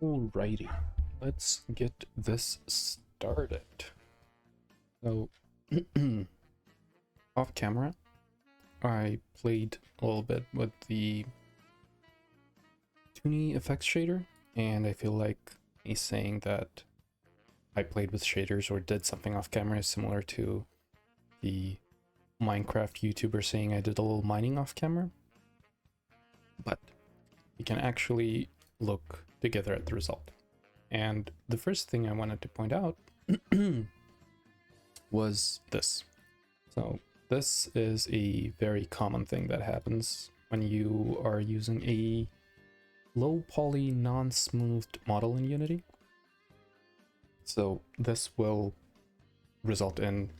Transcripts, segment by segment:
Alrighty, let's get this started. So, off camera, I played a little bit with the Toonie effects shader, and I feel like me saying that I played with shaders or did something off camera is similar to the Minecraft YouTuber saying I did a little mining off camera. But you can actually look together at the result. And the first thing I wanted to point out was this. So this is a very common thing that happens when you are using a low poly non-smoothed model in Unity. So this will result in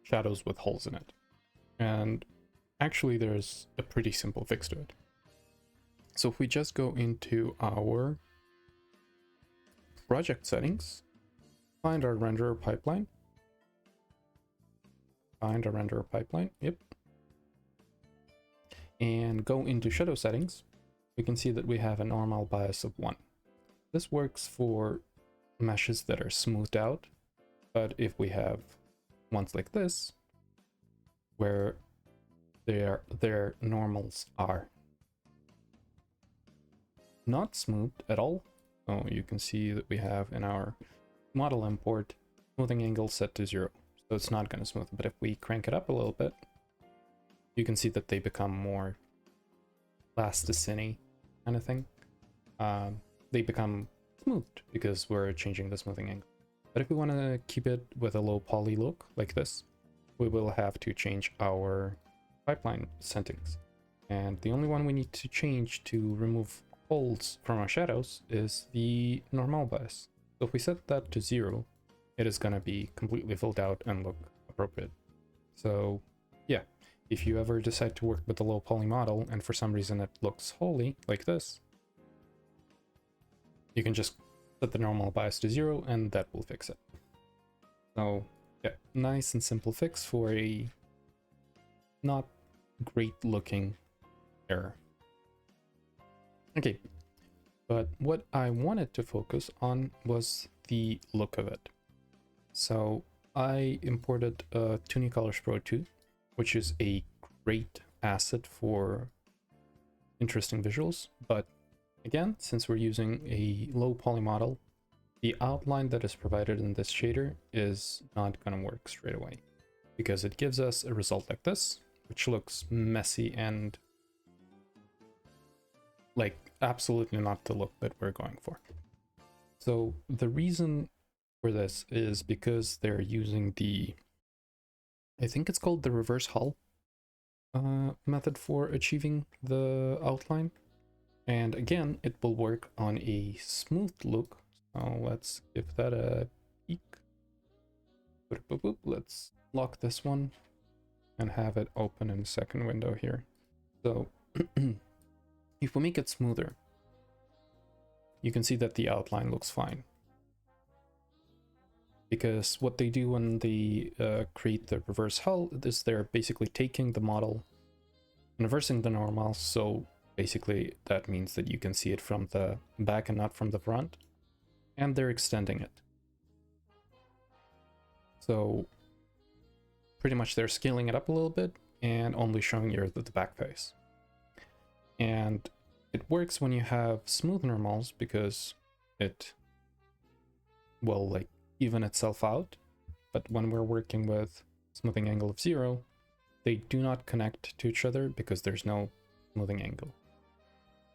shadows with holes in it. And actually there's a pretty simple fix to it. So if we just go into our project settings, find our renderer pipeline, yep, and go into shadow settings, we can see that we have a normal bias of 1. This works for meshes that are smoothed out, but if we have ones like this, where their normals are not smoothed at all, so you can see that we have in our model import smoothing angle set to 0, so it's not going to smooth. But if we crank it up a little bit, you can see that they become more plasticine kind of thing. They become smoothed because we're changing the smoothing angle. But if we want to keep it with a low poly look like this, we will have to change our pipeline settings. And the only one we need to change to remove holes from our shadows is the normal bias. So if we set that to 0, it is going to be completely filled out and look appropriate. So yeah, if you ever decide to work with a low poly model and for some reason it looks holy like this, you can just set the normal bias to 0 and that will fix it. So yeah, nice and simple fix for a not great looking error. Okay, but what I wanted to focus on was the look of it. So I imported Toonie Colors Pro 2, which is a great asset for interesting visuals, but again, since we're using a low poly model, the outline that is provided in this shader is not going to work straight away, because it gives us a result like this, which looks messy and like absolutely not the look that we're going for. So the reason for this is because they're using the, I think it's called the reverse hull method for achieving the outline. And again, it will work on a smooth look. So let's give that a peek. Let's lock this one and have it open in a second window here. So if we make it smoother, you can see that the outline looks fine. Because what they do when they create the reverse hull is they're basically taking the model, inversing the normal, so basically that means that you can see it from the back and not from the front, and they're extending it. So pretty much they're scaling it up a little bit and only showing you the back face. And it works when you have smooth normals because it will like even itself out, but when we're working with smoothing angle of 0, they do not connect to each other because there's no smoothing angle.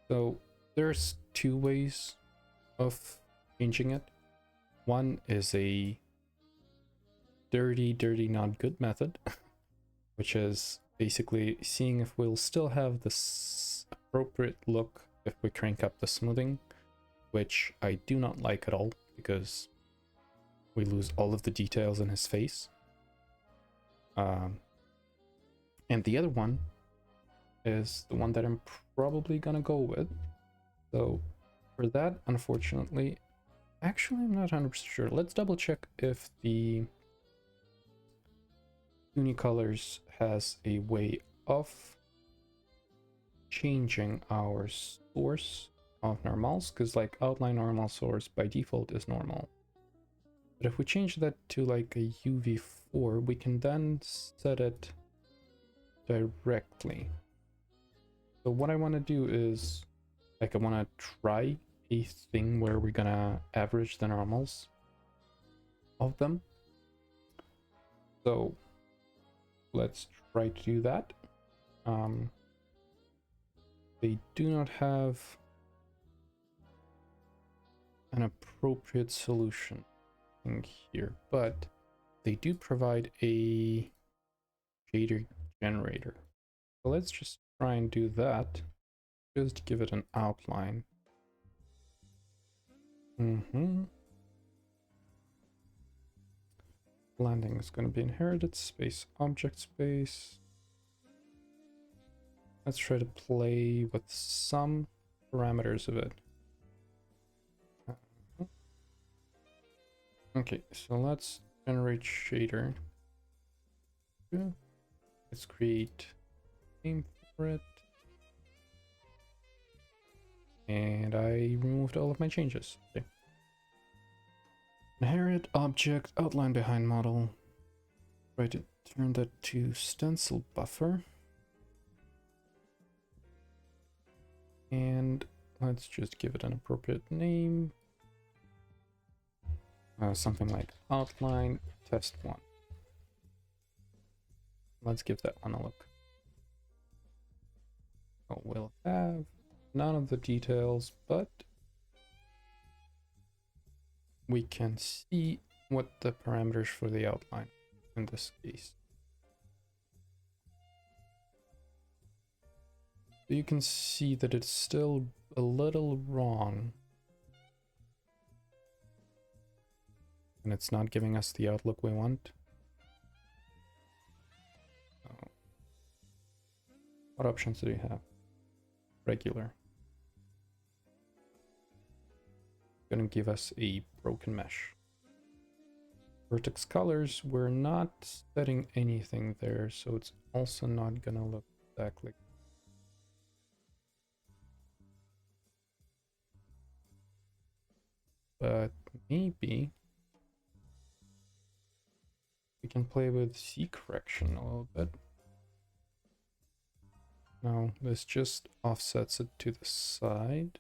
So there's 2 ways of changing it. One is a dirty not good method, which is basically seeing if we'll still have this appropriate look if we crank up the smoothing, which I do not like at all because we lose all of the details in his face. And the other one is the one that I'm probably gonna go with. So for that, unfortunately, actually I'm not 100% sure. Let's double check if the Toonie Colors has a way of changing our source of normals, because like outline normal source by default is normal. But if we change that to like a UV4, we can then set it directly. So what I want to do is, like, I want to try a thing where we're gonna average the normals of them. So let's try to do that. They do not have an appropriate solution in here, but they do provide a shader generator. So let's just try and do that. Just give it an outline. Landing is going to be inherited space, object space. Let's try to play with some parameters of it. Okay, so let's generate shader. Let's create name for it. And I removed all of my changes. Okay. Inherit object, outline behind model. Try to turn that to stencil buffer. And let's just give it an appropriate name. Something like outline test 1. Let's give that one a look. Oh, we'll have none of the details, but we can see what the parameters for the outline in this case. You can see that it's still a little wrong. And it's not giving us the outlook we want. Oh. What options do we have? Regular. Gonna give us a broken mesh. Vertex colors, we're not setting anything there, so it's also not gonna look exactly. But maybe we can play with C correction a little bit. No, this just offsets it to the side.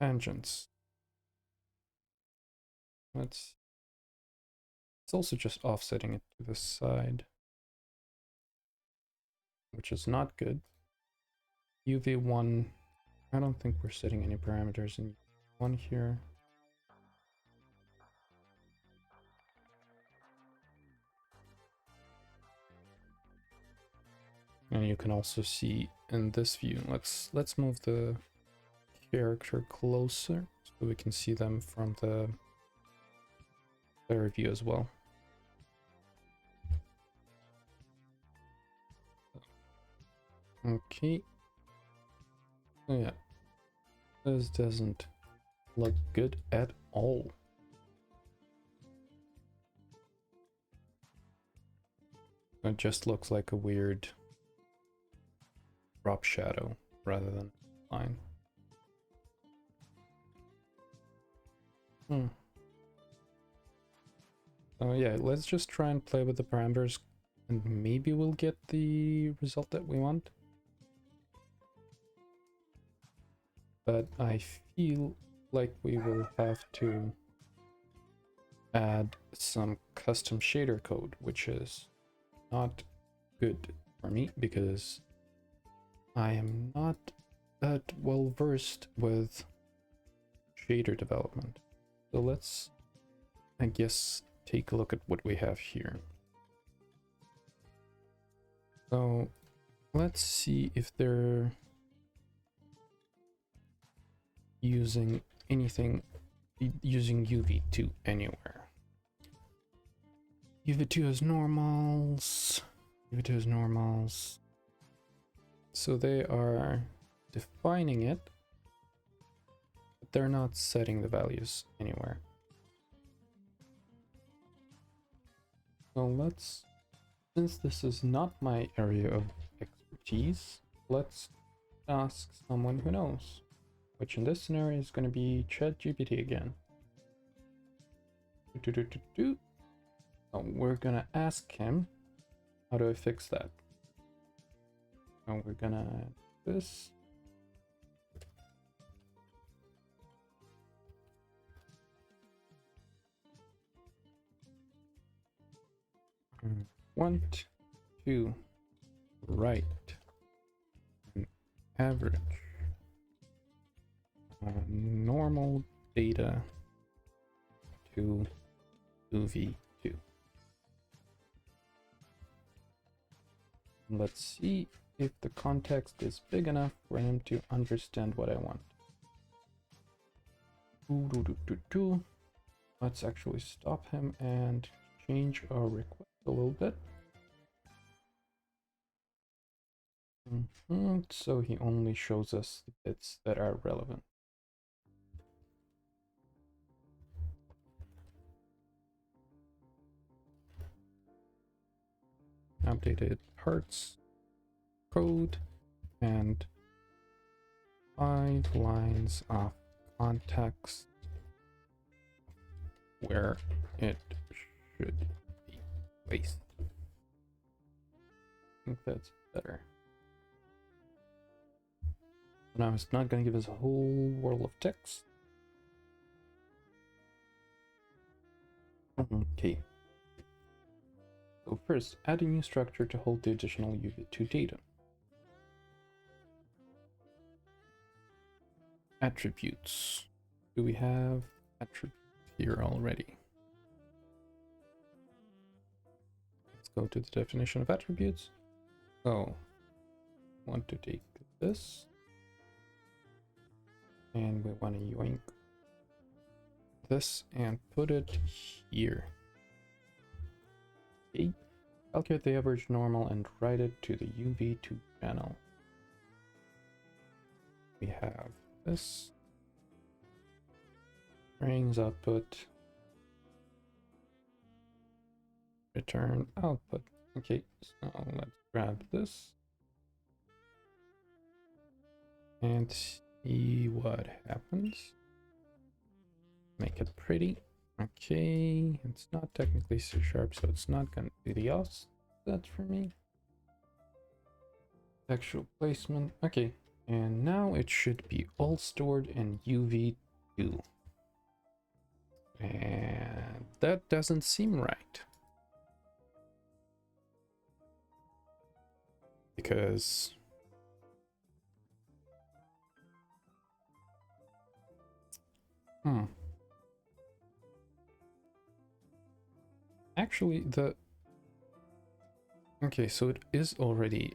Tangents. It's also just offsetting it to the side, which is not good. UV1, I don't think we're setting any parameters in one here. And you can also see in this view, let's move the character closer so we can see them from the player view as well. Okay. Oh yeah. This doesn't look good at all. It just looks like a weird drop shadow rather than line. So yeah, let's just try and play with the parameters and maybe we'll get the result that we want. But I feel like we will have to add some custom shader code, which is not good for me because I am not that well versed with shader development. So let's, I guess, take a look at what we have here. So let's see if they're using anything, using UV2 anywhere. UV2 is normals. UV2 is normals. So they are defining it, but they're not setting the values anywhere. So let's, since this is not my area of expertise, let's ask someone who knows, which in this scenario is going to be ChatGPT again. So we're going to ask him, how do I fix that? And we're going to do this. Want to write an average normal data to UV2. Let's see if the context is big enough for him to understand what I want. Let's actually stop him and change our request a little bit. So he only shows us the bits that are relevant. Updated parts code and 5 lines of context where it should be placed. I think that's better. Now it's not going to give us a whole world of text. Okay. So first, add a new structure to hold the additional UV2 data. Attributes. Do we have attributes here already? Let's go to the definition of attributes. So, want to take this. And we want to yoink this and put it here. Okay. Calculate the average normal and write it to the UV2 channel. We have this. Strings output. Return output. Okay, so let's grab this. And see what happens. Make it pretty. Okay, it's not technically C#, so it's not going to be the offset for me. Textual placement. Okay, and now it should be all stored in UV2. And that doesn't seem right. Because actually, okay, so it is already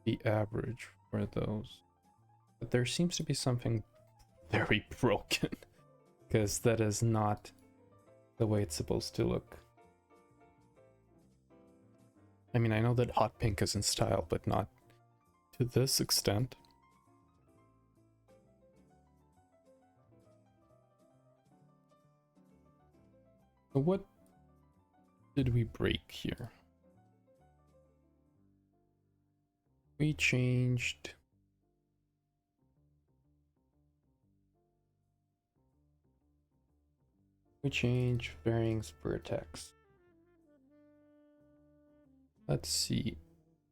the average for those, but there seems to be something very broken because that is not the way it's supposed to look. I mean, I know that hot pink is in style, but not to this extent. So what did we break here? We changed varying vertex. Let's see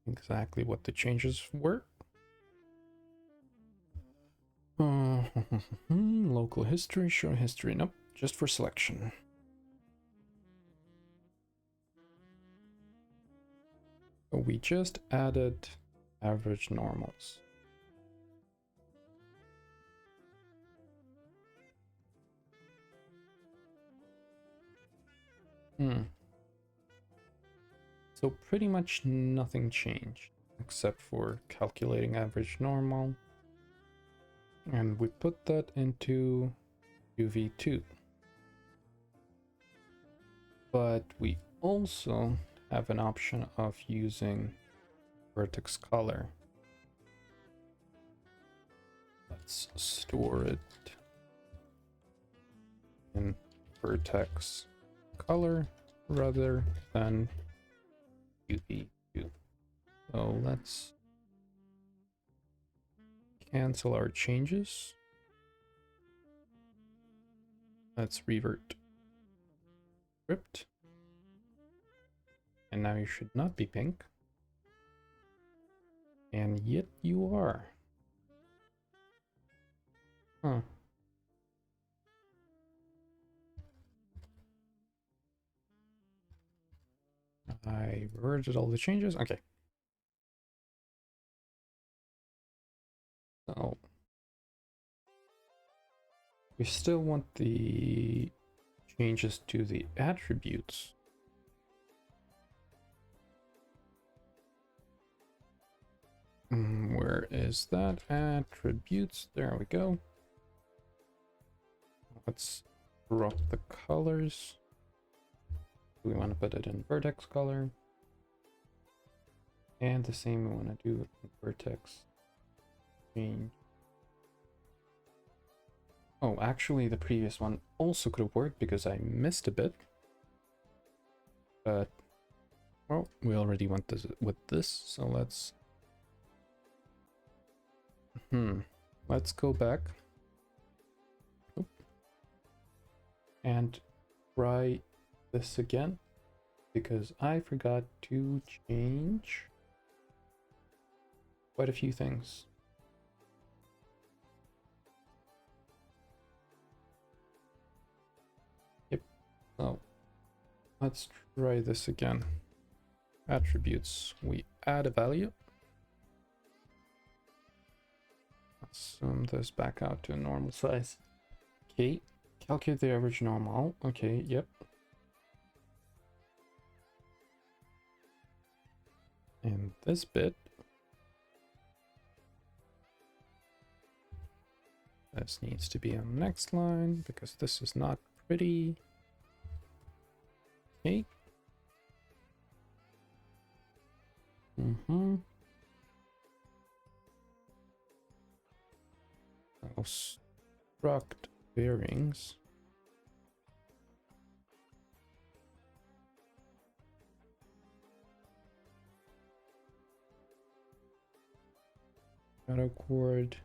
exactly what the changes were. Local history, show history. Nope, just for selection. So we just added average normals. So pretty much nothing changed except for calculating average normal. And we put that into UV2. But we also have an option of using vertex color. Let's store it in vertex color rather than UV2. So let's cancel our changes. Let's revert script. And now you should not be pink. And yet you are. Huh. I reverted all the changes. Okay. So we still want the changes to the attributes. Where is that? Attributes. There we go. Let's drop the colors. We want to put it in vertex color. And the same we want to do in vertex change. Oh, actually the previous one also could have worked because I missed a bit. But, well, we already went with this, so let's... Let's go back. Oop. And try this again, because I forgot to change quite a few things. Yep. So let's try this again. Attributes. We add a value. Zoom this back out to a normal size. Okay. Calculate the average normal. Okay, yep. And this bit, this needs to be on the next line because this is not pretty. Okay. I'll struct bearings. Shadow cord.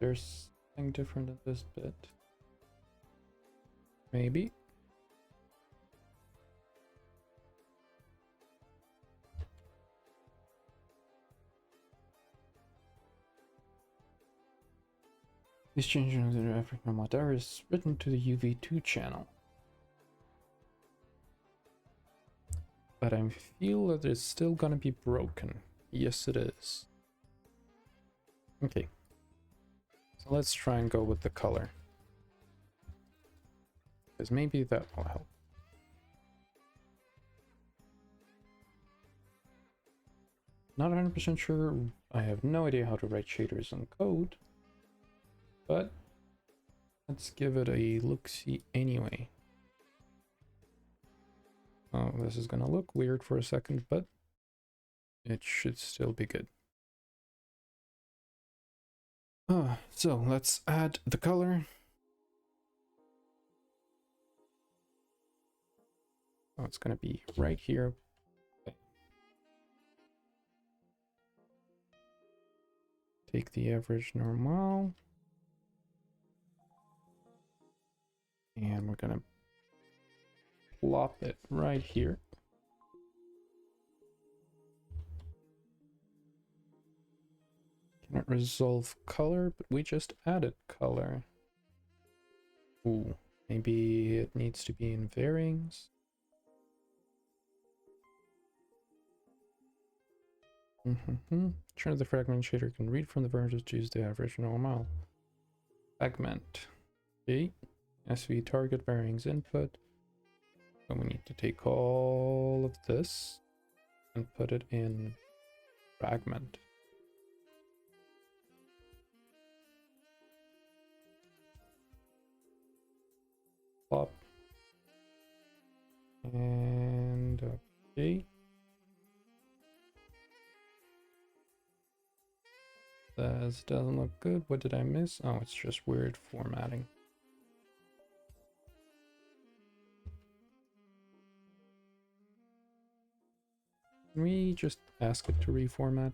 There's something different in this bit. Maybe. These changes in the African Matter is written to the UV2 channel. But I feel that it's still gonna be broken. Yes, it is. Okay. So let's try and go with the color. Because maybe that will help. Not 100% sure. I have no idea how to write shaders in code. But let's give it a look-see anyway. Oh, this is gonna look weird for a second, but it should still be good. So let's add the color. Oh, it's gonna be right here. Okay. Take the average normal. And we're gonna plop it right here. Cannot resolve color, but we just added color. Ooh, maybe it needs to be in varyings. Turn the fragment shader can read from the vertices to use the average normal. Fragment. Okay. SV target bearings input. So we need to take all of this and put it in fragment. Plop. And okay. This doesn't look good. What did I miss? Oh, it's just weird formatting. Can we just ask it to reformat?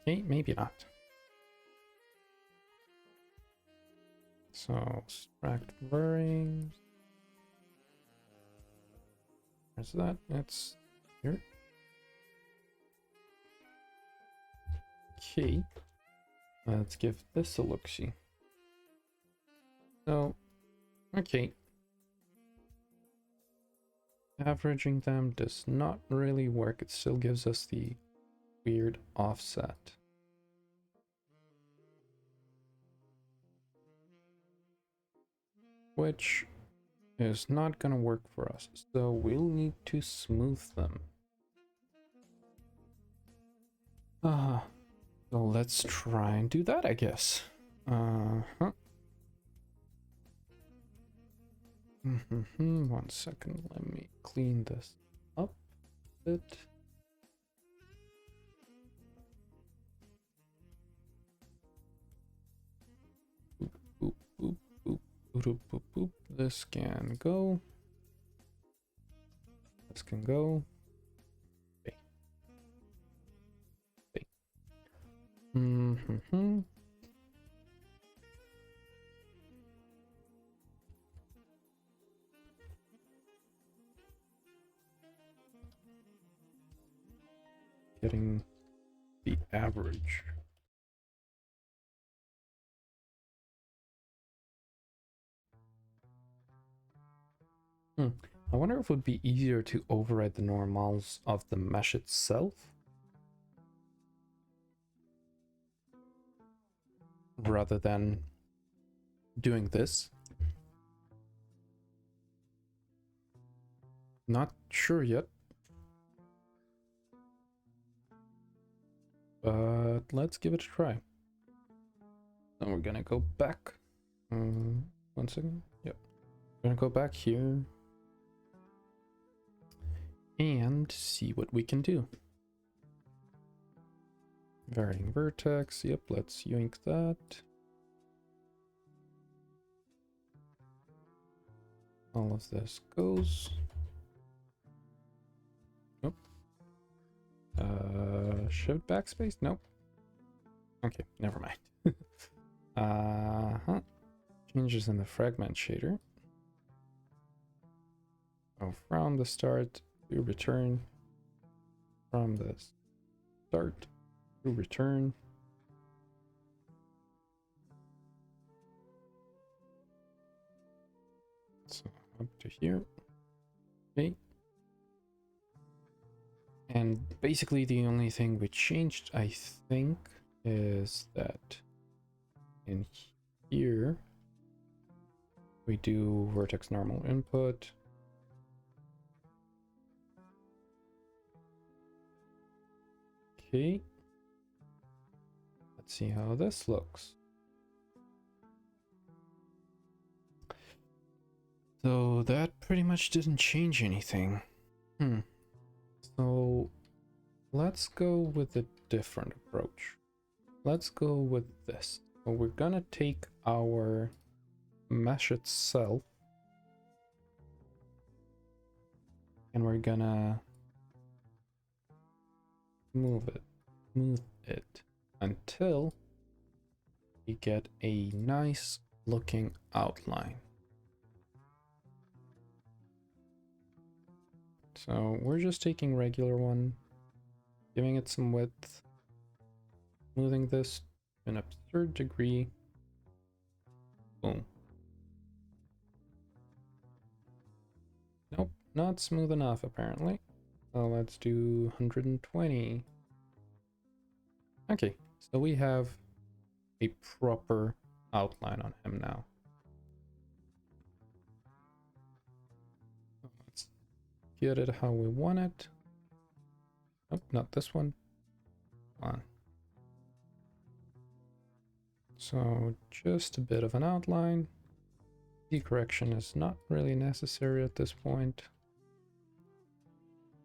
Okay, maybe not. So, subtract blurring. Where's that? It's here. Okay. Let's give this a look-see. So, okay. Averaging them does not really work. It still gives us the weird offset. Which is not gonna work for us. So we'll need to smooth them. So let's try and do that, I guess. Uh-huh. 1 second, let me clean this up a bit. Boop, boop, boop, boop, boop, boop, boop. This can go. This can go. Okay. Okay. Getting the average. I wonder if it would be easier to override the normals of the mesh itself rather than doing this. Not sure yet. But let's give it a try. Then we're gonna go back. 1 second. Yep. We're gonna go back here and see what we can do. Varying vertex. Yep, let's yoink that. All of this goes. Nope. Shift backspace? Nope. Okay, never mind. Changes in the fragment shader. So from the start to return. From the start to return. So up to here. Okay. And basically the only thing we changed, I think, is that in here we do vertex normal input. Okay. Let's see how this looks. So that pretty much didn't change anything. So let's go with a different approach. Let's go with this. So we're gonna take our mesh itself and we're gonna move it until we get a nice looking outline. So we're just taking regular one, giving it some width, smoothing this to an absurd degree. Boom. Nope, not smooth enough apparently. So let's do 120. Okay, so we have a proper outline on him now. Let's get it how we want it. Nope, not this one. On. So just a bit of an outline. The correction is not really necessary at this point.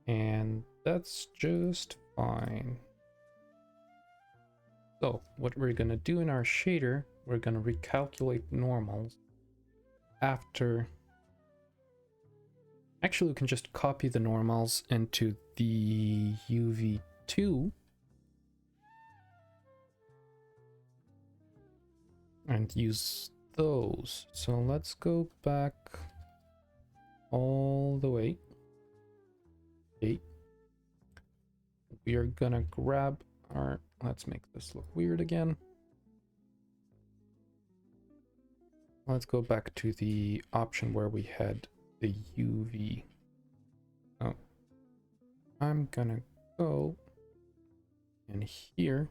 And that's just fine. So what we're gonna do in our shader, we're gonna recalculate normals after. Actually, we can just copy the normals into the UV2 and use those. So let's go back all the way. Okay. We are gonna grab our, let's make this look weird again. Let's go back to the option where we had the UV. Oh, I'm gonna go in here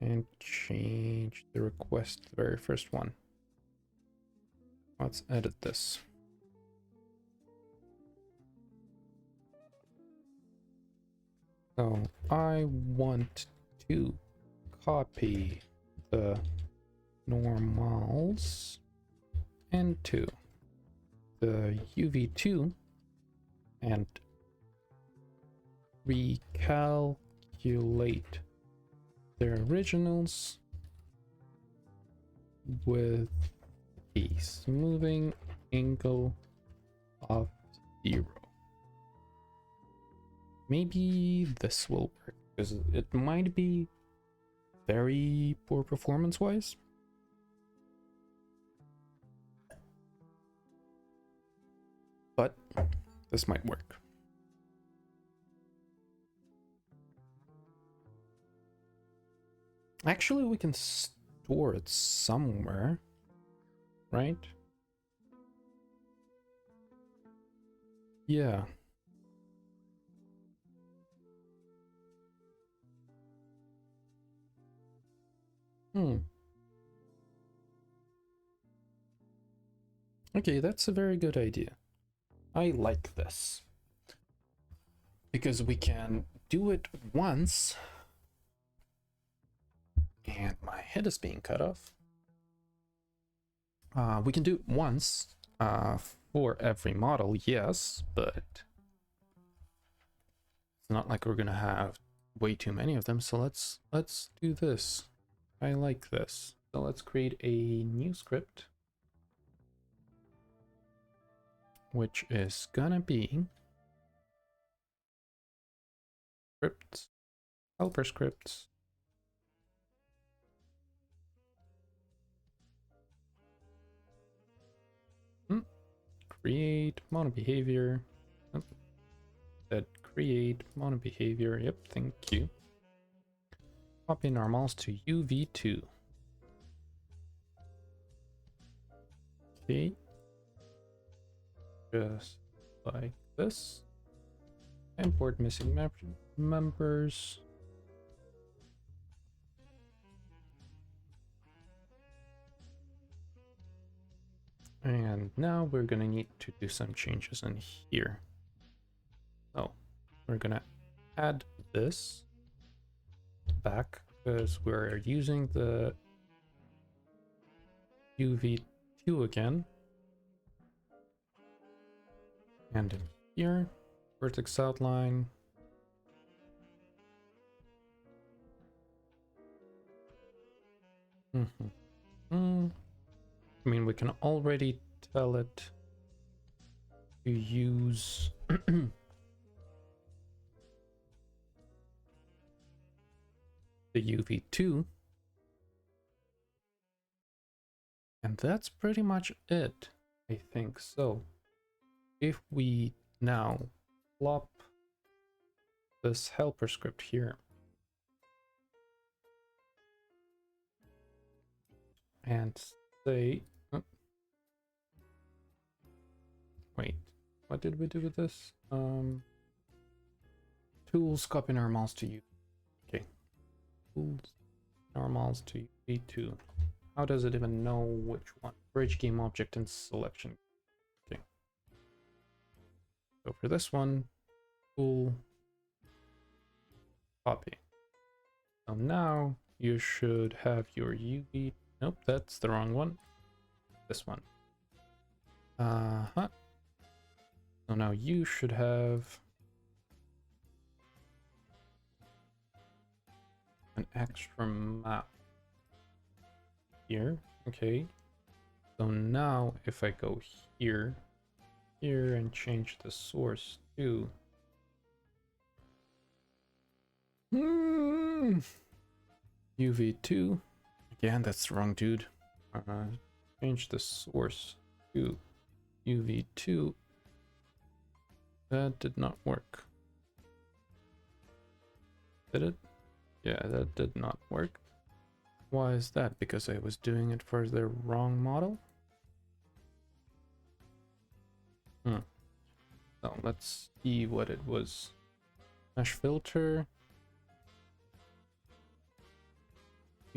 and change the request, the very first one. Let's edit this. So I want to copy the normals into the UV2 and recalculate their originals with a smoothing angle of 0. Maybe this will work, because it might be very poor performance-wise. But this might work. Actually, we can store it somewhere, right? Yeah. Okay, that's a very good idea. I like this. Because we can do it once. And my head is being cut off. We can do it once for every model, yes, but it's not like we're gonna have way too many of them. So let's do this. I like this. So let's create a new script, which is gonna be scripts, helper scripts. Create mono behavior. That create mono behavior. Yep, thank you. Copy normals to UV2. Okay. Just like this. Import missing members. And now we're gonna need to do some changes in here. So we're gonna add this back because we're using the UV2 again. And in here, vertex outline. I mean, we can already tell it to use the UV2. And that's pretty much it, I think. So if we now plop this helper script here and say, oh, wait, what did we do with this? Tools, copy normals to U. Okay, tools, normals to UV2. How does it even know which one? Bridge game object and selection. Okay. So for this one, tool, copy. So now you should have your UV. Nope, that's the wrong one. This one. So now you should have an extra map here. Okay. So now if I go here, and change the source to UV2, Again, that's wrong, dude. Change the source to UV2. That did not work. Did it? Yeah, that did not work. Why is that? Because I was doing it for the wrong model? So let's see what it was. Mesh filter.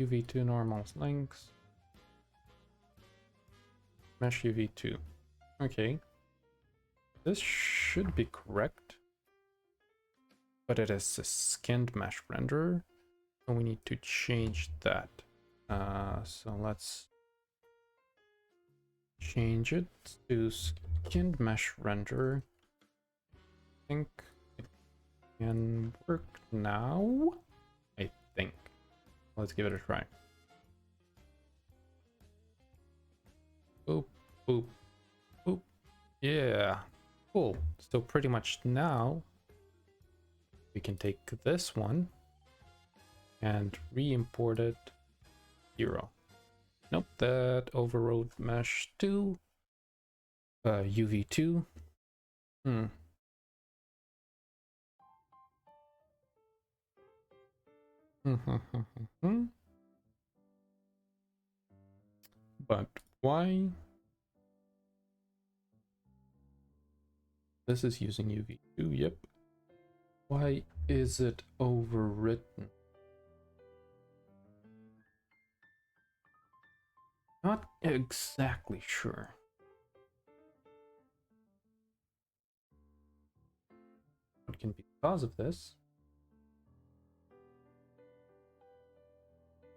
UV2 normal length. Mesh UV2. Okay. This should be correct. But it is a skinned mesh renderer. So we need to change that. So let's change it to skinned mesh renderer. I think it can work now. I think. Let's give it a try. Boop, boop, boop. Yeah, cool. So pretty much now we can take this one and re-import it 0. Nope, that overrode mesh 2, UV2. But why? This is using UV2, yep. Why is it overwritten? Not exactly sure. What can be the cause of this?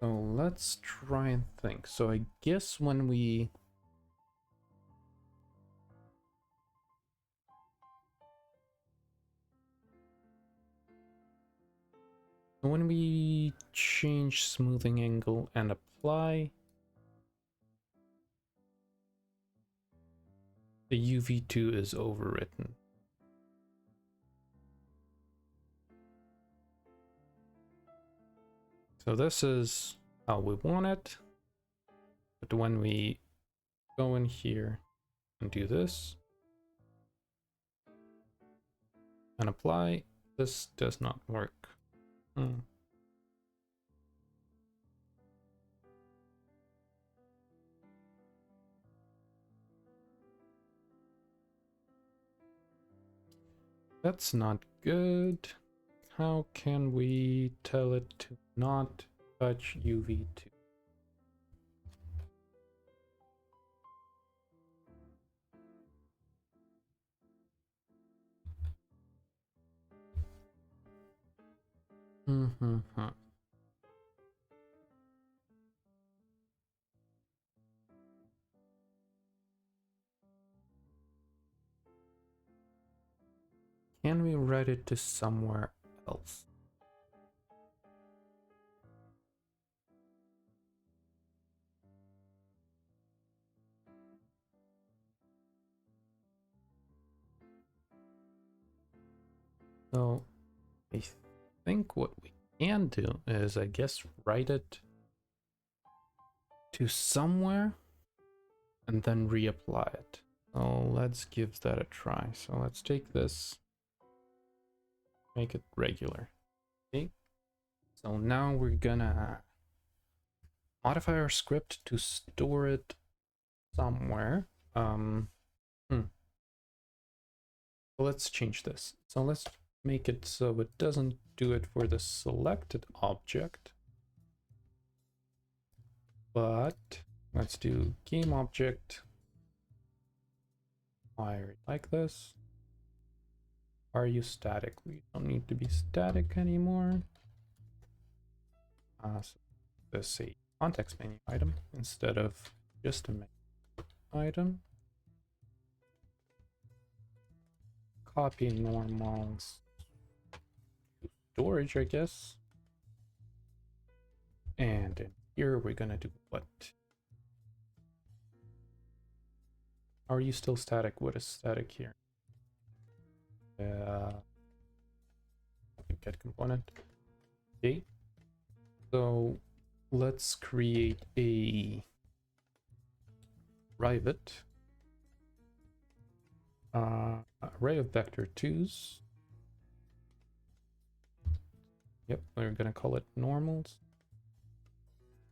So let's try and think. So I guess when we change smoothing angle and apply, the UV2 is overwritten. So this is how we want it. But when we go in here and do this and apply, this does not work. That's not good. How can we tell it to not touch UV2? Can we write it to somewhere else? So I think what we can do is, I guess, write it to somewhere and then reapply it. So let's give that a try. So let's take this, make it regular. Okay. So now we're gonna modify our script to store it somewhere. So let's change this. So let's make it so it doesn't do it for the selected object, but let's do game object fire like this. Are you static? We don't need to be static anymore. So this is a context menu item instead of just a menu item. Copy normals to storage, I guess. And in here we're gonna do what? Are you still static? What is static here? Get component. Okay. So let's create a private array of vector 2's. Yep, we're going to call it normals.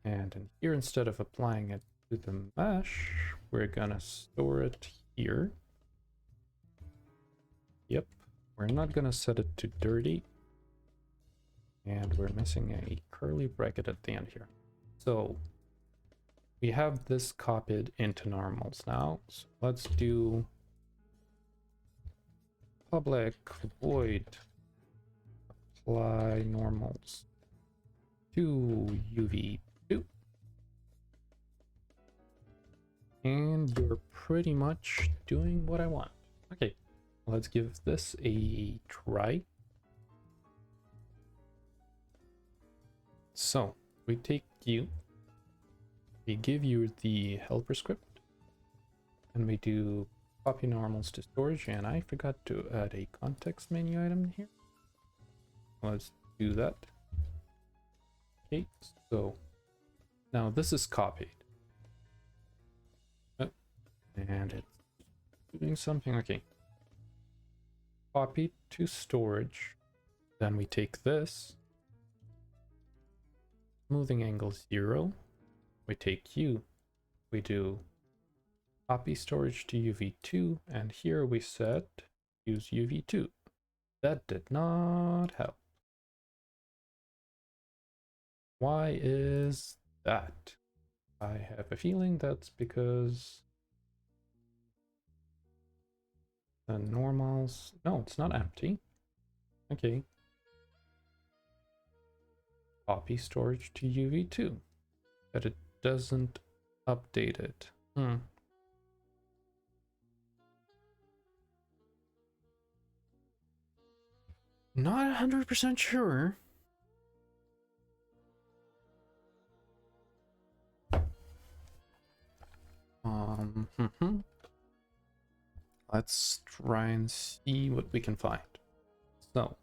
And in here, instead of applying it to the mesh, we're going to store it here. Yep, we're not going to set it to dirty. And we're missing a curly bracket at the end here. So we have this copied into normals now. So let's do public void apply normals to UV2. And you're pretty much doing what I want. Okay, let's give this a try. So we take you, we give you the helper script, and we do copy normals to storage, and I forgot to add a context menu item here. Let's do that. Okay, so now this is copied. Oh, and it's doing something. Okay. Copy to storage. Then we take this. Smoothing angle 0. We take U. We do copy storage to UV2. And here we set use UV2. That did not help. Why is that? I have a feeling that's because the normals... No, it's not empty. Okay. Copy storage to UV2. But it doesn't update it. Not 100% sure. Let's try and see what we can find. So,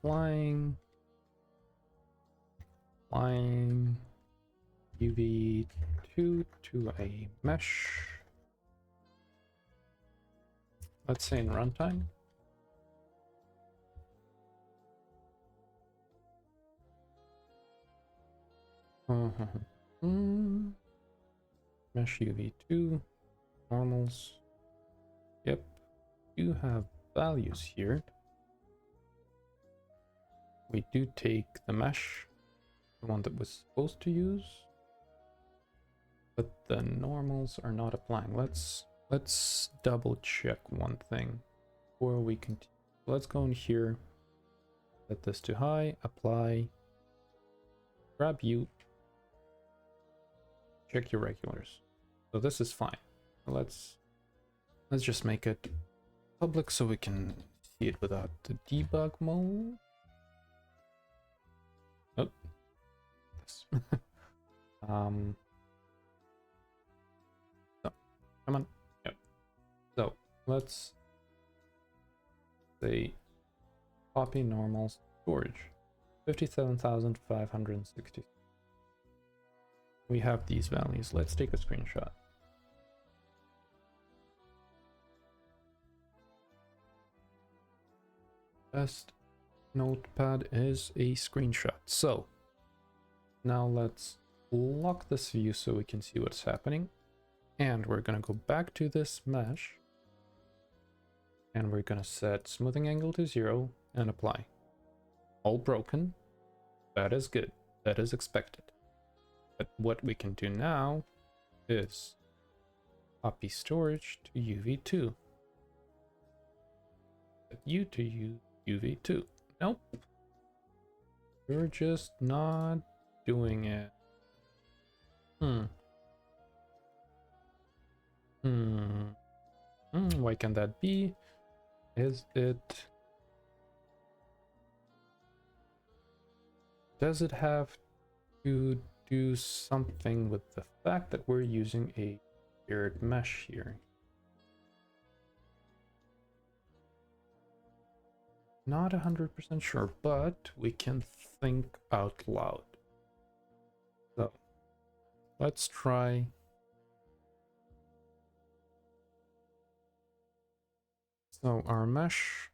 applying UV2 to a mesh. Let's say in runtime. Mesh UV2 normals. Yep, you have values here. We do take the mesh, the one that was supposed to use, but the normals are not applying. Let's double check one thing before we continue. Let's go in here, set this to high, apply, grab you, check your regulars. So this is fine. Let's just make it public so we can see it without the debug mode. Oh, yes. So, come on. Yep. So let's say copy normals storage 57,560. We have these values. Let's take a screenshot. Best notepad is a screenshot. So now let's lock this view so we can see what's happening. And we're going to go back to this mesh. And we're going to set smoothing angle to 0 and apply. All broken. That is good. That is expected. But what we can do now is copy storage to UV2. Set U to UV2. Nope. You're just not doing it. Why can that be? Is it... Does it have to do something with the fact that we're using a shared mesh here? Not 100% sure, but we can think out loud. So let's try. So our mesh.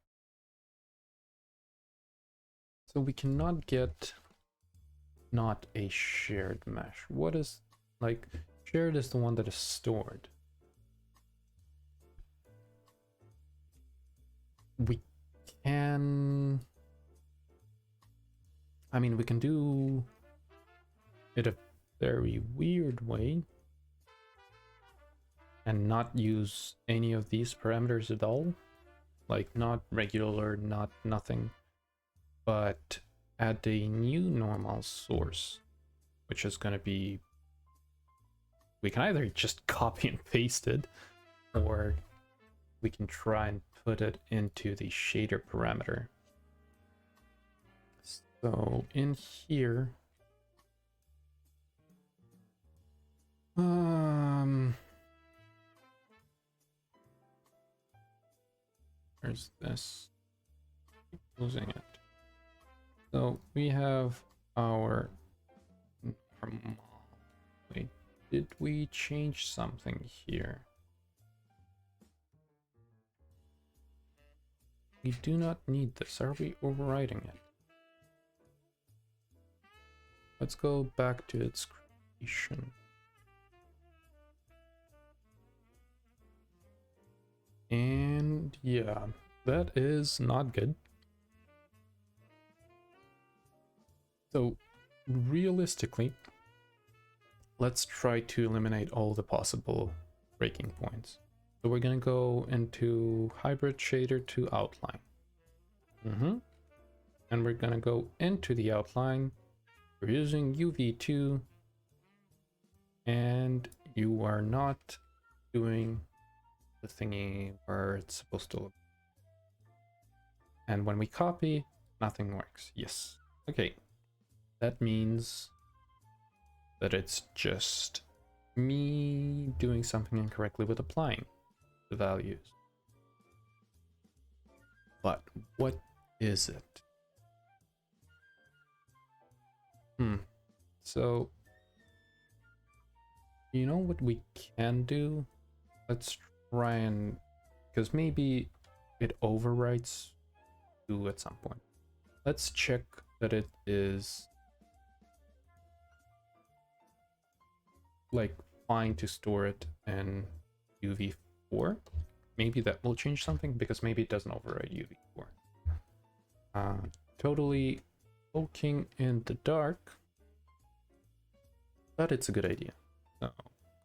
So we cannot get not a shared mesh. What is, like, shared is the one that is stored. We can, I mean, we can do it a very weird way and not use any of these parameters at all. Like not regular, not nothing, but add a new normal source, which is going to be, we can either just copy and paste it, or we can try and put it into the shader parameter. So in here, where's this? Keep losing it. So we have our normal. Wait, did we change something here? We do not need this. Are we overriding it? Let's go back to its creation. And yeah, that is not good. So realistically, let's try to eliminate all the possible breaking points. So we're gonna go into hybrid shader to outline. And we're gonna go into the outline. We're using UV2, and you are not doing the thingy where it's supposed to look. And when we copy, nothing works. Yes. Okay. That means that it's just me doing something incorrectly with applying the values. But what is it? So, you know what we can do? Let's try and, because maybe it overwrites 2 at some point. Let's check that it is like fine to store it in UV4. Maybe that will change something, because maybe it doesn't override UV4. Totally poking in the dark, but it's a good idea. So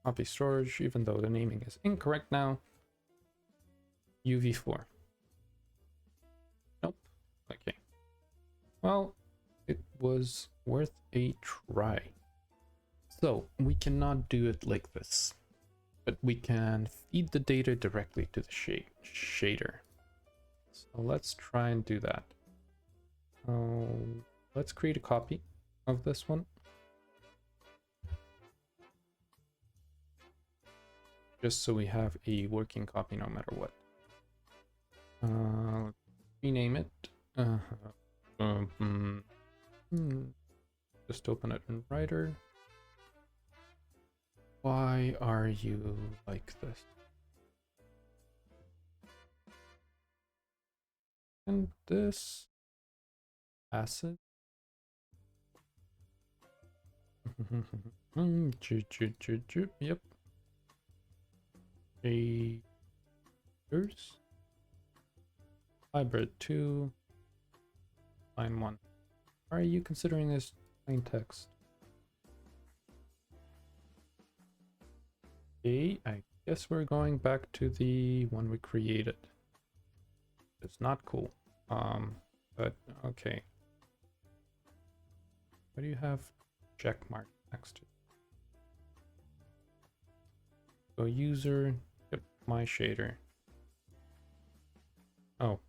copy storage, even though the naming is incorrect now. UV4. Nope. Okay. Well, it was worth a try. So we cannot do it like this, but we can feed the data directly to the shader. So let's try and do that. Let's create a copy of this one. Just so we have a working copy no matter what. Rename it. Just open it in Writer. Why are you like this? And this acid. Yep. Shaders. Hybrid 2. Line 1. Are you considering this plain text? Okay, I guess we're going back to the one we created. It's not cool. But okay. What do you have check mark next to? Go user, yep, my shader. Oh,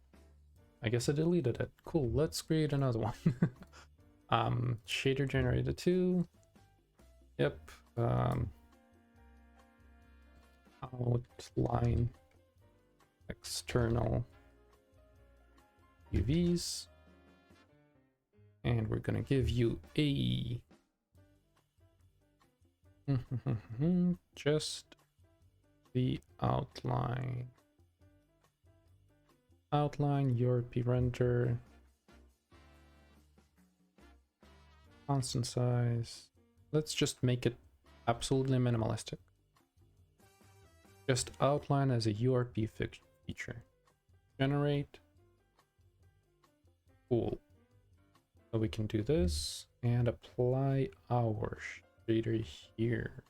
I guess I deleted it. Cool, let's create another one. Shader generator 2. Yep. Outline external UVs. And we're gonna give you a just the outline. Outline, URP render, constant size. Let's just make it absolutely minimalistic. Just outline as a URP feature. Generate. Cool. So we can do this and apply our shader here.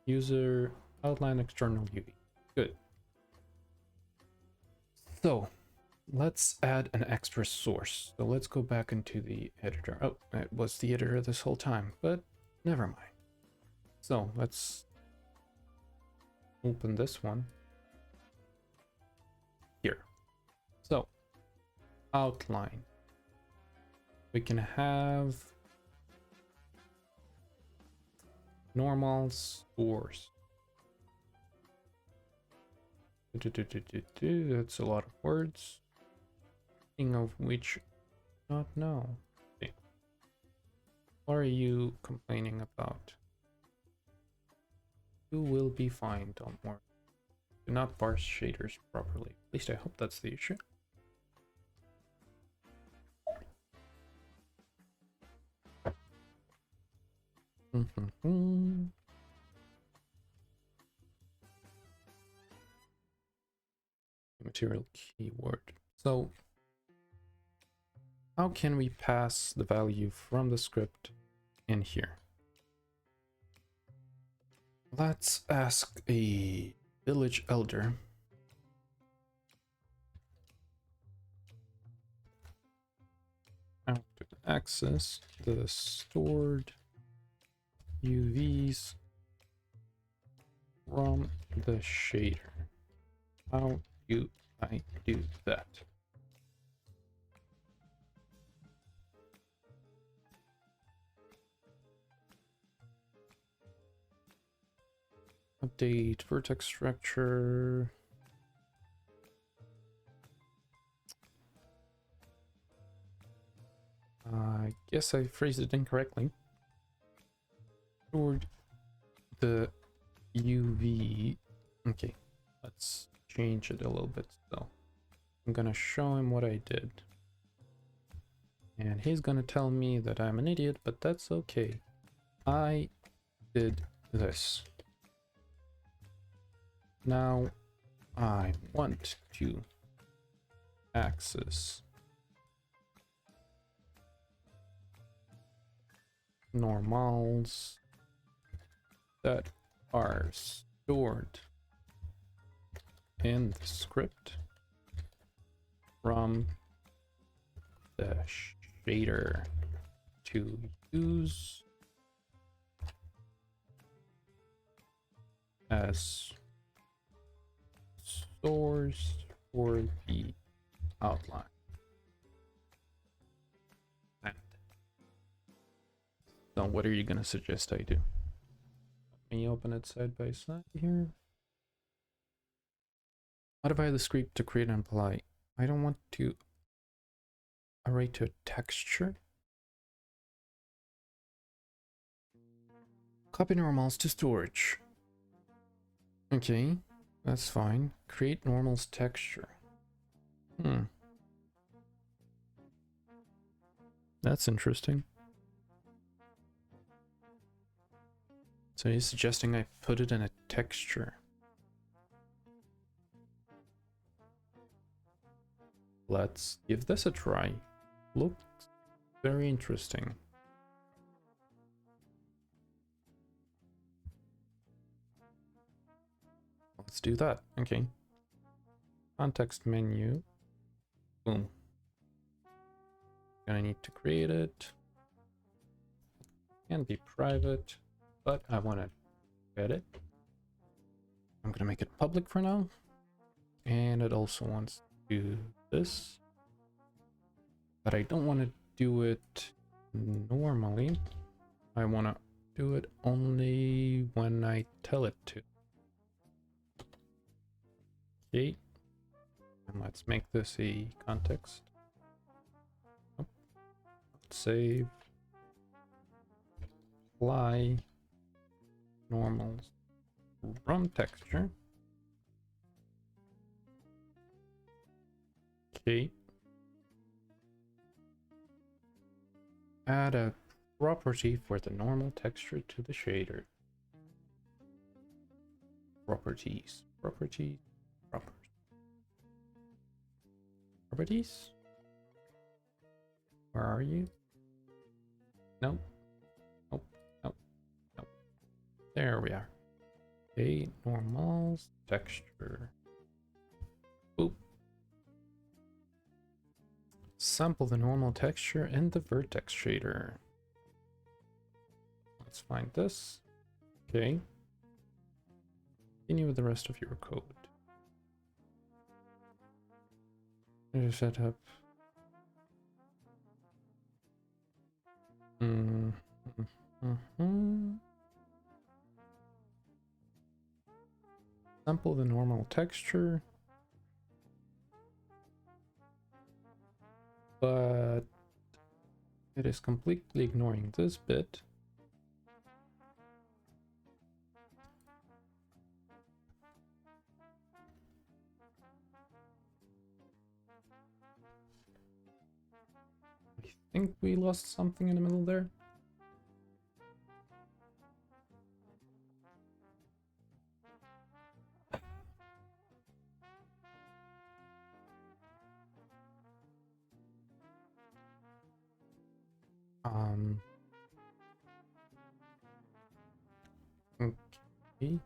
User outline external UV. Good. So let's add an extra source. So let's go back into the editor. Oh, it was the editor this whole time, but never mind. So let's open this one here. So outline. We can have normal source. That's a lot of words. Thing of which not know. Okay. What are you complaining about? You will be fine, don't worry. Do not parse shaders properly. At least I hope that's the issue. Material keyword. So how can we pass the value from the script in here? Let's ask a village elder. How to access the stored UVs from the shader. How do I do that? Update vertex structure. I guess I phrased it incorrectly. Stored the UV. Okay, let's change it a little bit. So I'm gonna show him what I did. And he's gonna tell me that I'm an idiot, but that's okay. I did this. Now I want to access normals that are stored in the script from the shader to use as source for the outline. So what are you going to suggest I do? Let me open it side by side here. Modify the script to create and apply. I don't want to array to a texture. Copy normals to storage. Okay, that's fine. Create normals texture. That's interesting. So he's suggesting I put it in a texture. Let's give this a try. Looks very interesting. Let's do that. Okay. Context menu. Boom. Gonna need to create it. Can be private, but I want to edit. I'm gonna make it public for now. And it also wants to do this. But I don't want to do it normally. I want to do it only when I tell it to. Okay. And let's make this a context. save, apply normal from texture. Okay. Add a property for the normal texture to the shader. Properties. Properties? Where are you? Nope. Nope. Nope. Nope. There we are. Okay, normals, texture. Boop. Sample the normal texture in the vertex shader. Let's find this. Okay. Continue with the rest of your code. Setup. Sample the normal texture. But it is completely ignoring this bit. I think we lost something in the middle there. Okay.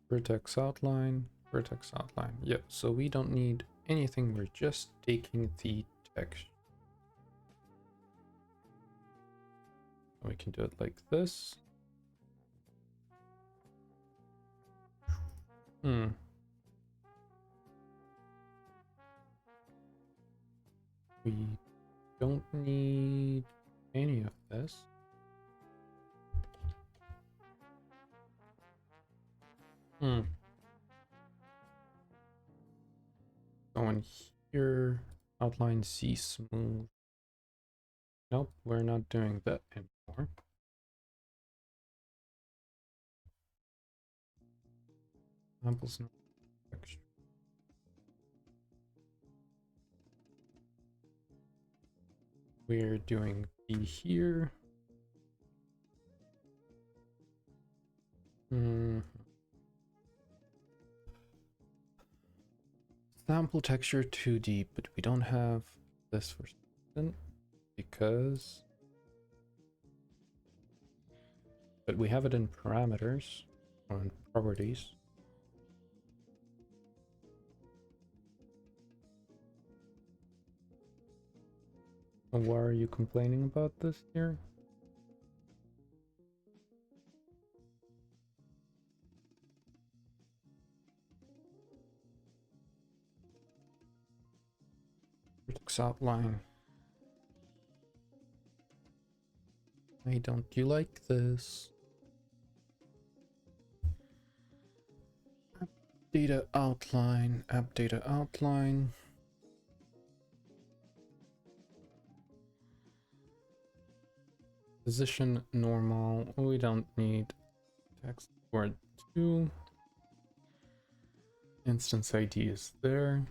Vertex outline. Yeah, so we don't need anything, we're just taking the text. We can do it like this. We don't need any of this. Go in here, outline C smooth. Nope, we're not doing that anymore. Samples no texture. We're doing B here. Sample texture 2D, but we don't have this for some because... But we have it in parameters, or in properties. Why are you complaining about this here? Vertex outline. Why don't you like this? App data outline, app data outline. Position normal. We don't need text for 2. Instance ID is there.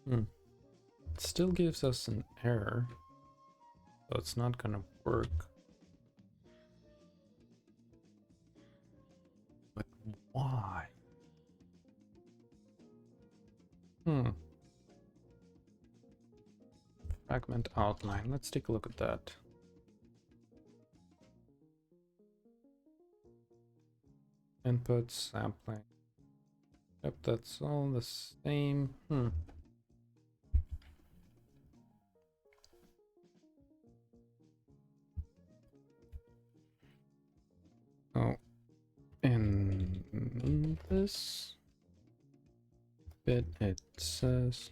It still gives us an error, so it's not gonna work. But why? Fragment outline. Let's take a look at that. Input sampling. Yep, that's all the same. Oh, in this bit it says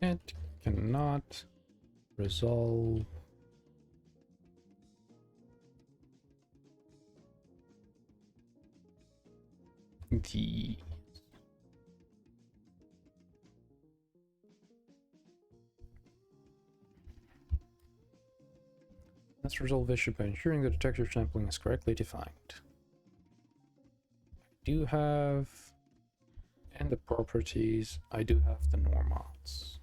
it cannot resolve the let's resolve issue by ensuring the detector sampling is correctly defined. I do have, and the properties, I do have the normals.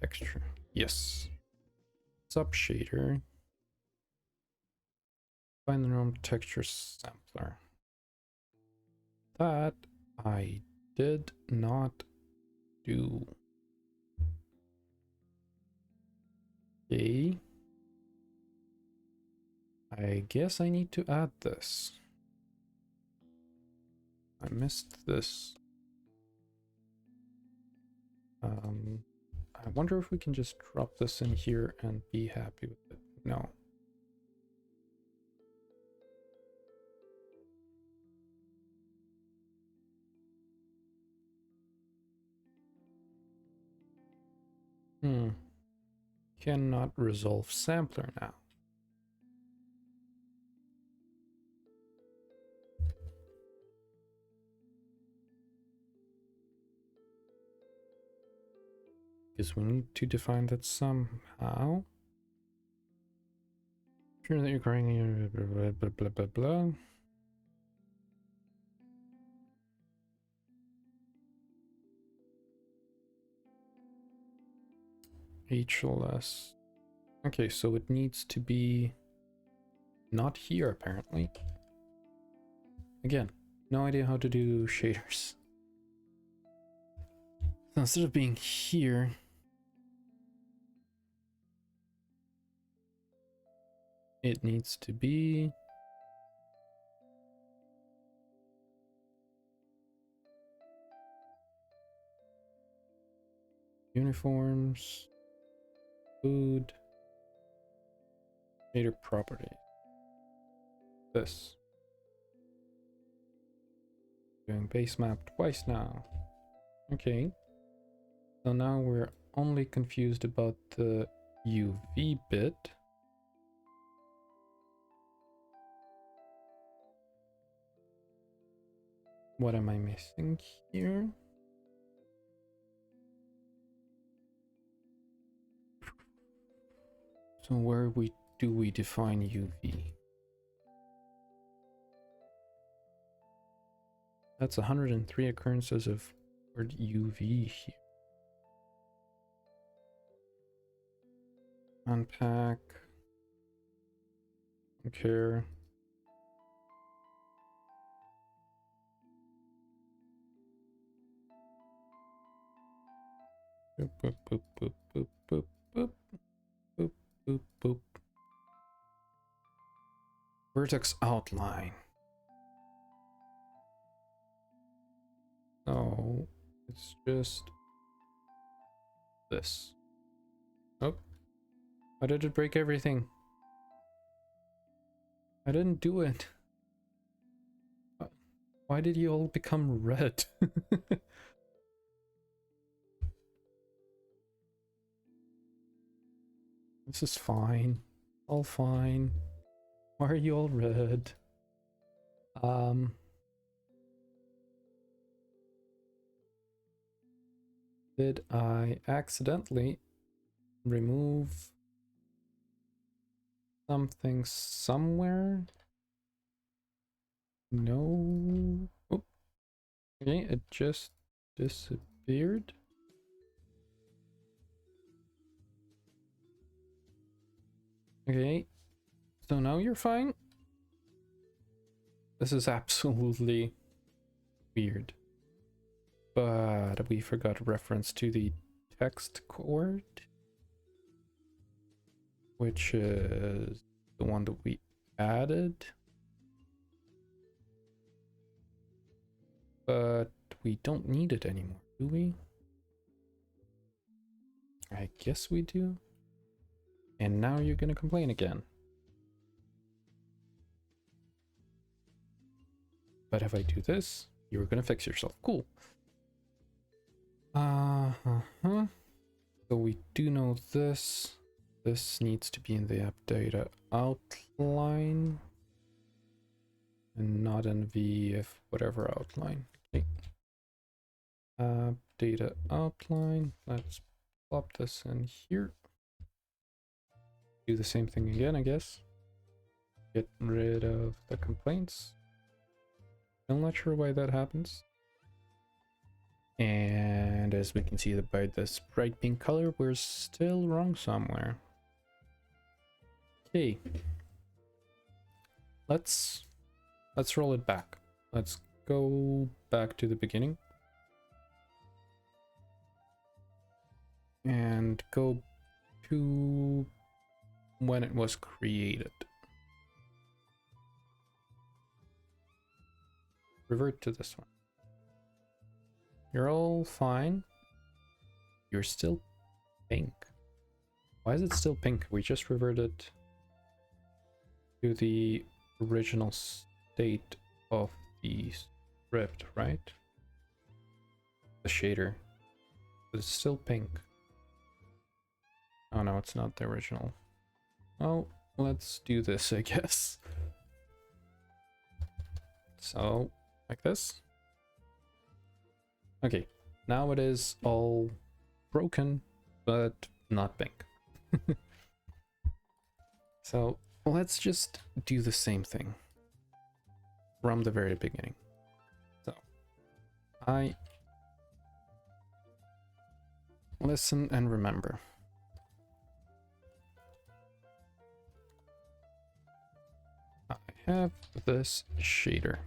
Texture, yes. Subshader. Find the normal texture sampler. That I did not do. Okay. I guess I need to add this. I missed this. I wonder if we can just drop this in here and be happy with it. No. Cannot resolve sampler now. Because we need to define that somehow. Sure that you're crying, blah blah blah blah blah. HLS. Okay, so it needs to be not here apparently. Again, no idea how to do shaders. So instead of being here, it needs to be uniforms, food, shader property. This. Doing base map twice now. Okay. So now we're only confused about the UV bit. What am I missing here? So where do we define UV? That's 103 occurrences of word UV here. Unpack. Compare. Boop, boop, boop, boop, boop, boop, boop, boop, boop, boop. Vertex outline. No, it's just this. Oh, why did it break everything? I didn't do it. Why did you all become red? This is fine. All fine. Why are you all red? Did I accidentally remove something somewhere? No. Oh. Okay, it just disappeared. Okay, so now you're fine. This is absolutely weird. But we forgot a reference to the text chord, which is the one that we added. But we don't need it anymore, do we? I guess we do. And now you're gonna complain again. But if I do this, you're gonna fix yourself. Cool. So So we do know this. This needs to be in the app data outline and not in VF whatever outline. Okay. App data outline. Let's plop this in here. Do the same thing again, I guess. Get rid of the complaints. I'm not sure why that happens. And as we can see by this bright pink color, we're still wrong somewhere. Okay. Let's roll it back. Let's go back to the beginning. And go to when it was created. Revert to this one. You're all fine. You're still pink. Why is it still pink? We just reverted to the original state of the script, right? The shader. But it's still pink. Oh no, it's not the original. Oh, let's do this, I guess. So, like this. Okay, now it is all broken, but not pink. So let's just do the same thing from the very beginning. So I listen and remember. I have this shader.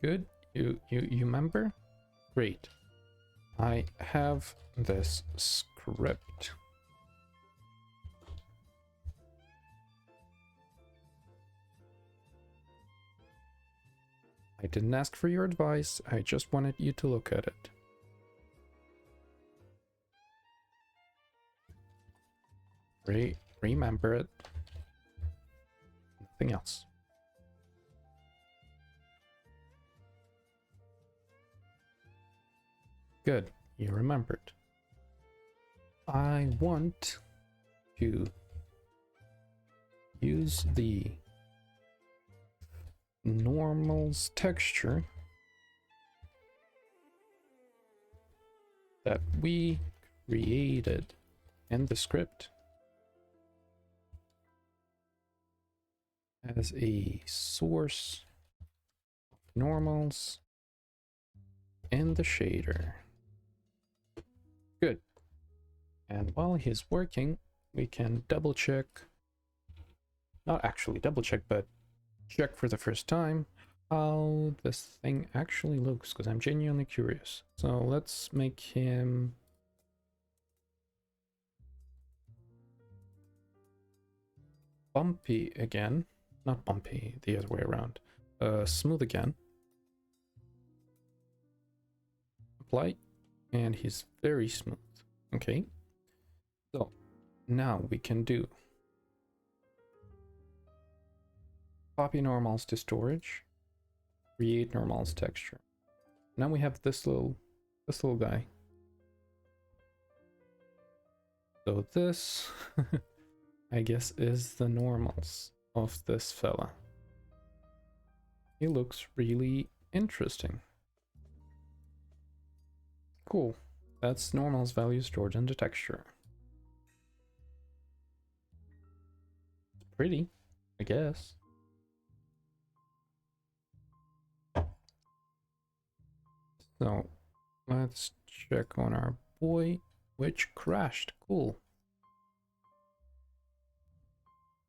Good. You remember? Great. I have this script. I didn't ask for your advice. I just wanted you to look at it. Remember it. Nothing else. Good, you remembered. I want to use the normals texture that we created in the script as a source of normals in the shader. Good. And while he's working, we can double check, not actually double check, but check for the first time how this thing actually looks, because I'm genuinely curious. So let's make him bumpy again. Not bumpy, the other way around. Smooth again. Apply, and he's very smooth. Okay, so now we can do copy normals to storage, create normals texture. Now we have this little guy. So this I guess is the normals of this fella. He looks really interesting. Cool. That's normals value stored in the texture. Pretty, I guess. So let's check on our boy, which crashed. Cool.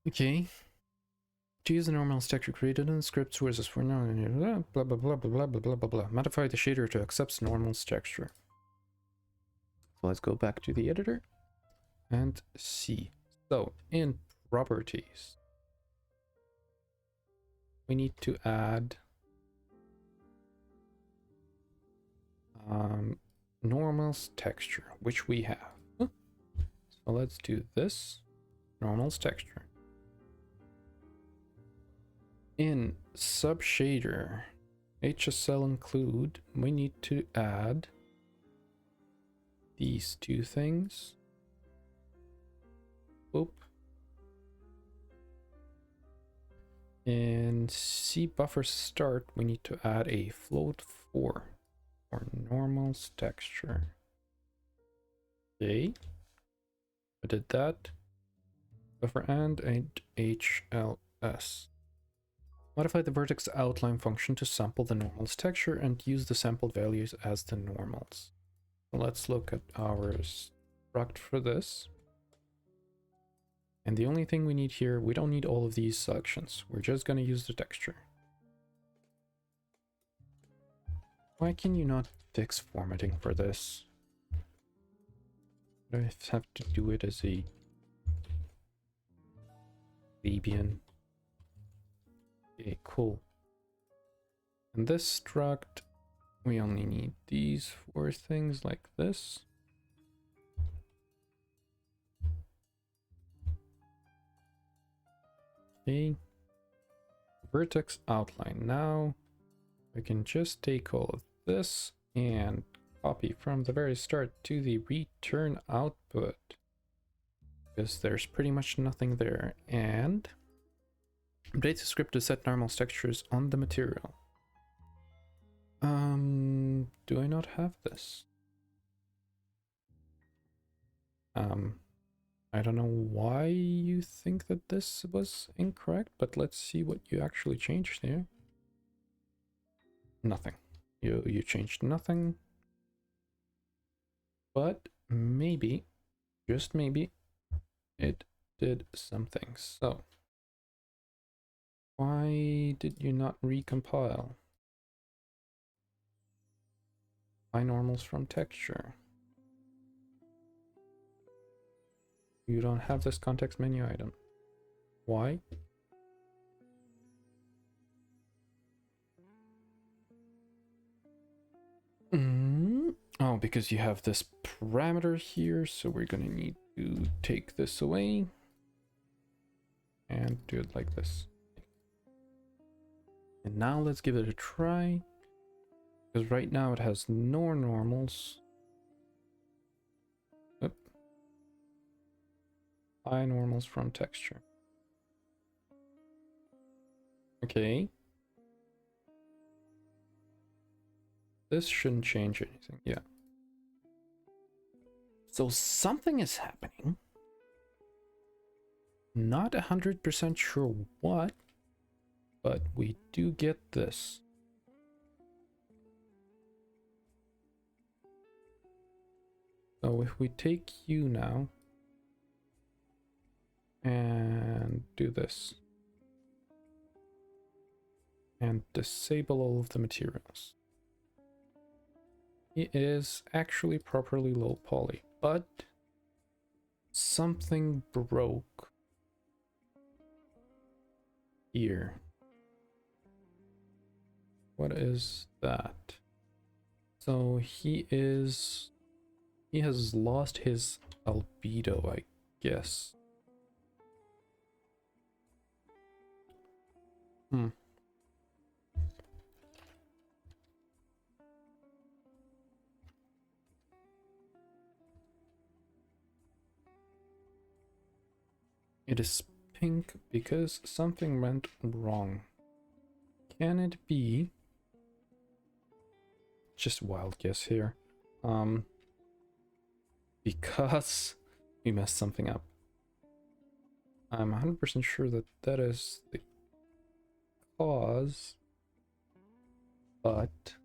Okay. To use the normals texture created in the script sources for now, blah blah blah blah blah blah blah blah blah. Modify the shader to accept normals texture. So let's go back to the editor and see. So in properties, we need to add normals texture, which we have. So let's do this normals texture. in subshader HSL include, we need to add these two things. Oop. In C buffer start, we need to add a float 4 for normals texture. Okay. I did that. Buffer and HLS. Modify the vertex outline function to sample the normals texture and use the sampled values as the normals. So let's look at our struct for this. And the only thing we need here, we don't need all of these sections. We're just going to use the texture. Why can you not fix formatting for this? Do I have to do it as a Debian? Okay, cool. And this struct, we only need these 4 things like this. Okay. Vertex outline. Now I can just take all of this and copy from the very start to the return output, because there's pretty much nothing there, and update the script to set normals textures on the material. Do I not have this? I don't know why you think that this was incorrect, but let's see what you actually changed here. Nothing. You changed nothing. But maybe, just maybe, it did something. So why did you not recompile? Find normals from texture. You don't have this context menu item. Why? Oh, because you have this parameter here, so we're gonna need to take this away and do it like this. And now let's give it a try, because right now it has no normals. Oop. Find normals from texture. Okay. This shouldn't change anything, yeah. So something is happening. Not 100% sure what, but we do get this. So if we take you now and do this and disable all of the materials, it is actually properly low poly, but something broke here. What is that? So he has lost his albedo, I guess. It is pink because something went wrong. Can it be? Just wild guess here. Because we messed something up. I'm 100% sure that that is the cause, but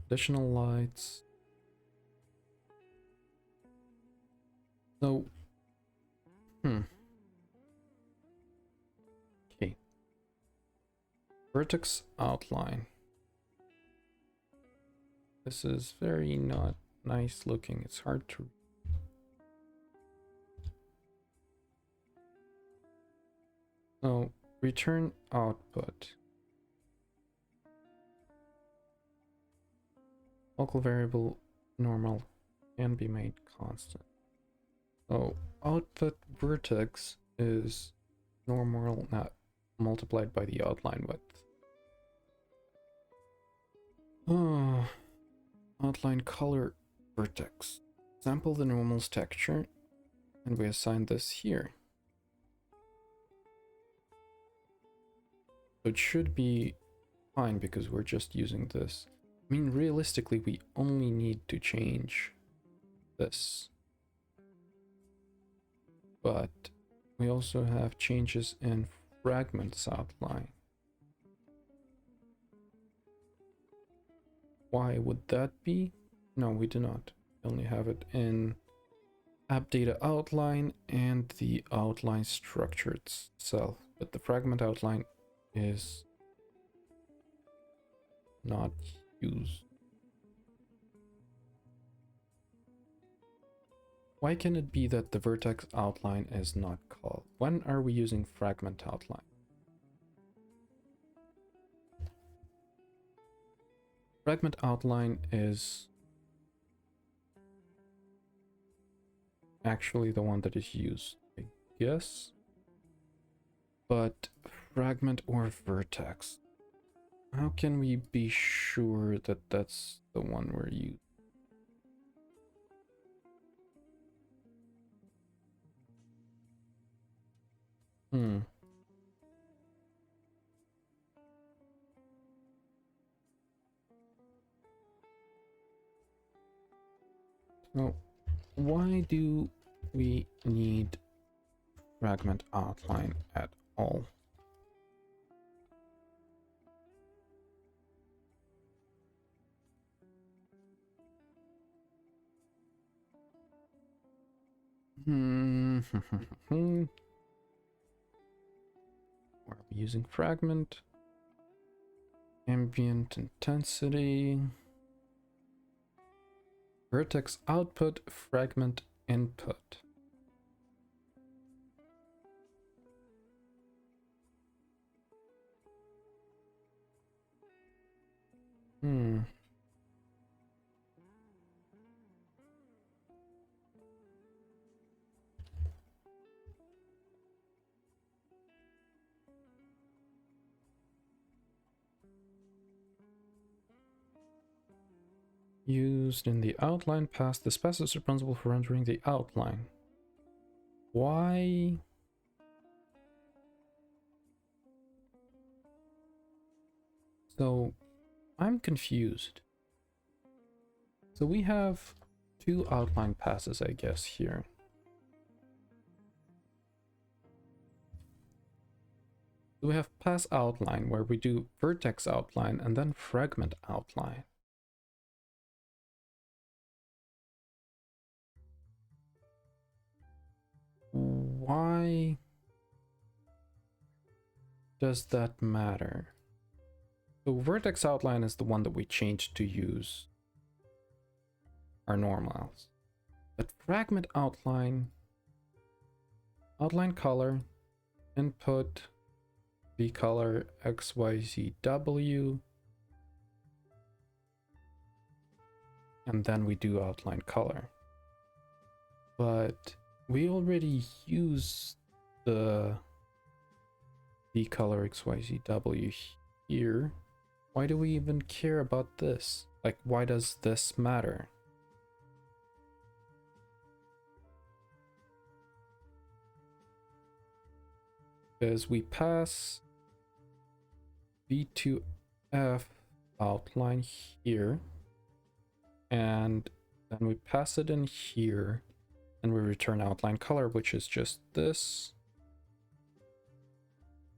additional lights. So, okay. Vertex outline. This is very not nice looking. It's hard to. So, return output. Local variable normal can be made constant. So output vertex is normal, not multiplied by the outline width. Oh, outline color vertex. Sample the normal's texture, and we assign this here. So it should be fine because we're just using this. I mean, realistically, we only need to change this. But we also have changes in fragments outline. Why would that be? No, we do not. We only have it in app data outline and the outline structure itself. But the fragment outline is not used. Why can it be that the vertex outline is not called? When are we using fragment outline? Fragment outline is actually the one that is used, I guess. But fragment or vertex? How can we be sure that that's the one we're using? So why do we need fragment outline at all? Why are we using fragment? Ambient intensity. Vertex output, fragment input. Used in the outline pass, the pass is responsible for rendering the outline. Why? So, I'm confused. So we have two outline passes, I guess, here. We have pass outline, where we do vertex outline and then fragment outline. Why does that matter? So vertex outline is the one that we changed to use our normals. But fragment outline, outline color, input, V color, XYZW, and then we do outline color. But we already use the V color XYZW here. Why do we even care about this? Like, why does this matter? Because we pass V2F outline here, and then we pass it in here, and we return outline color, which is just this,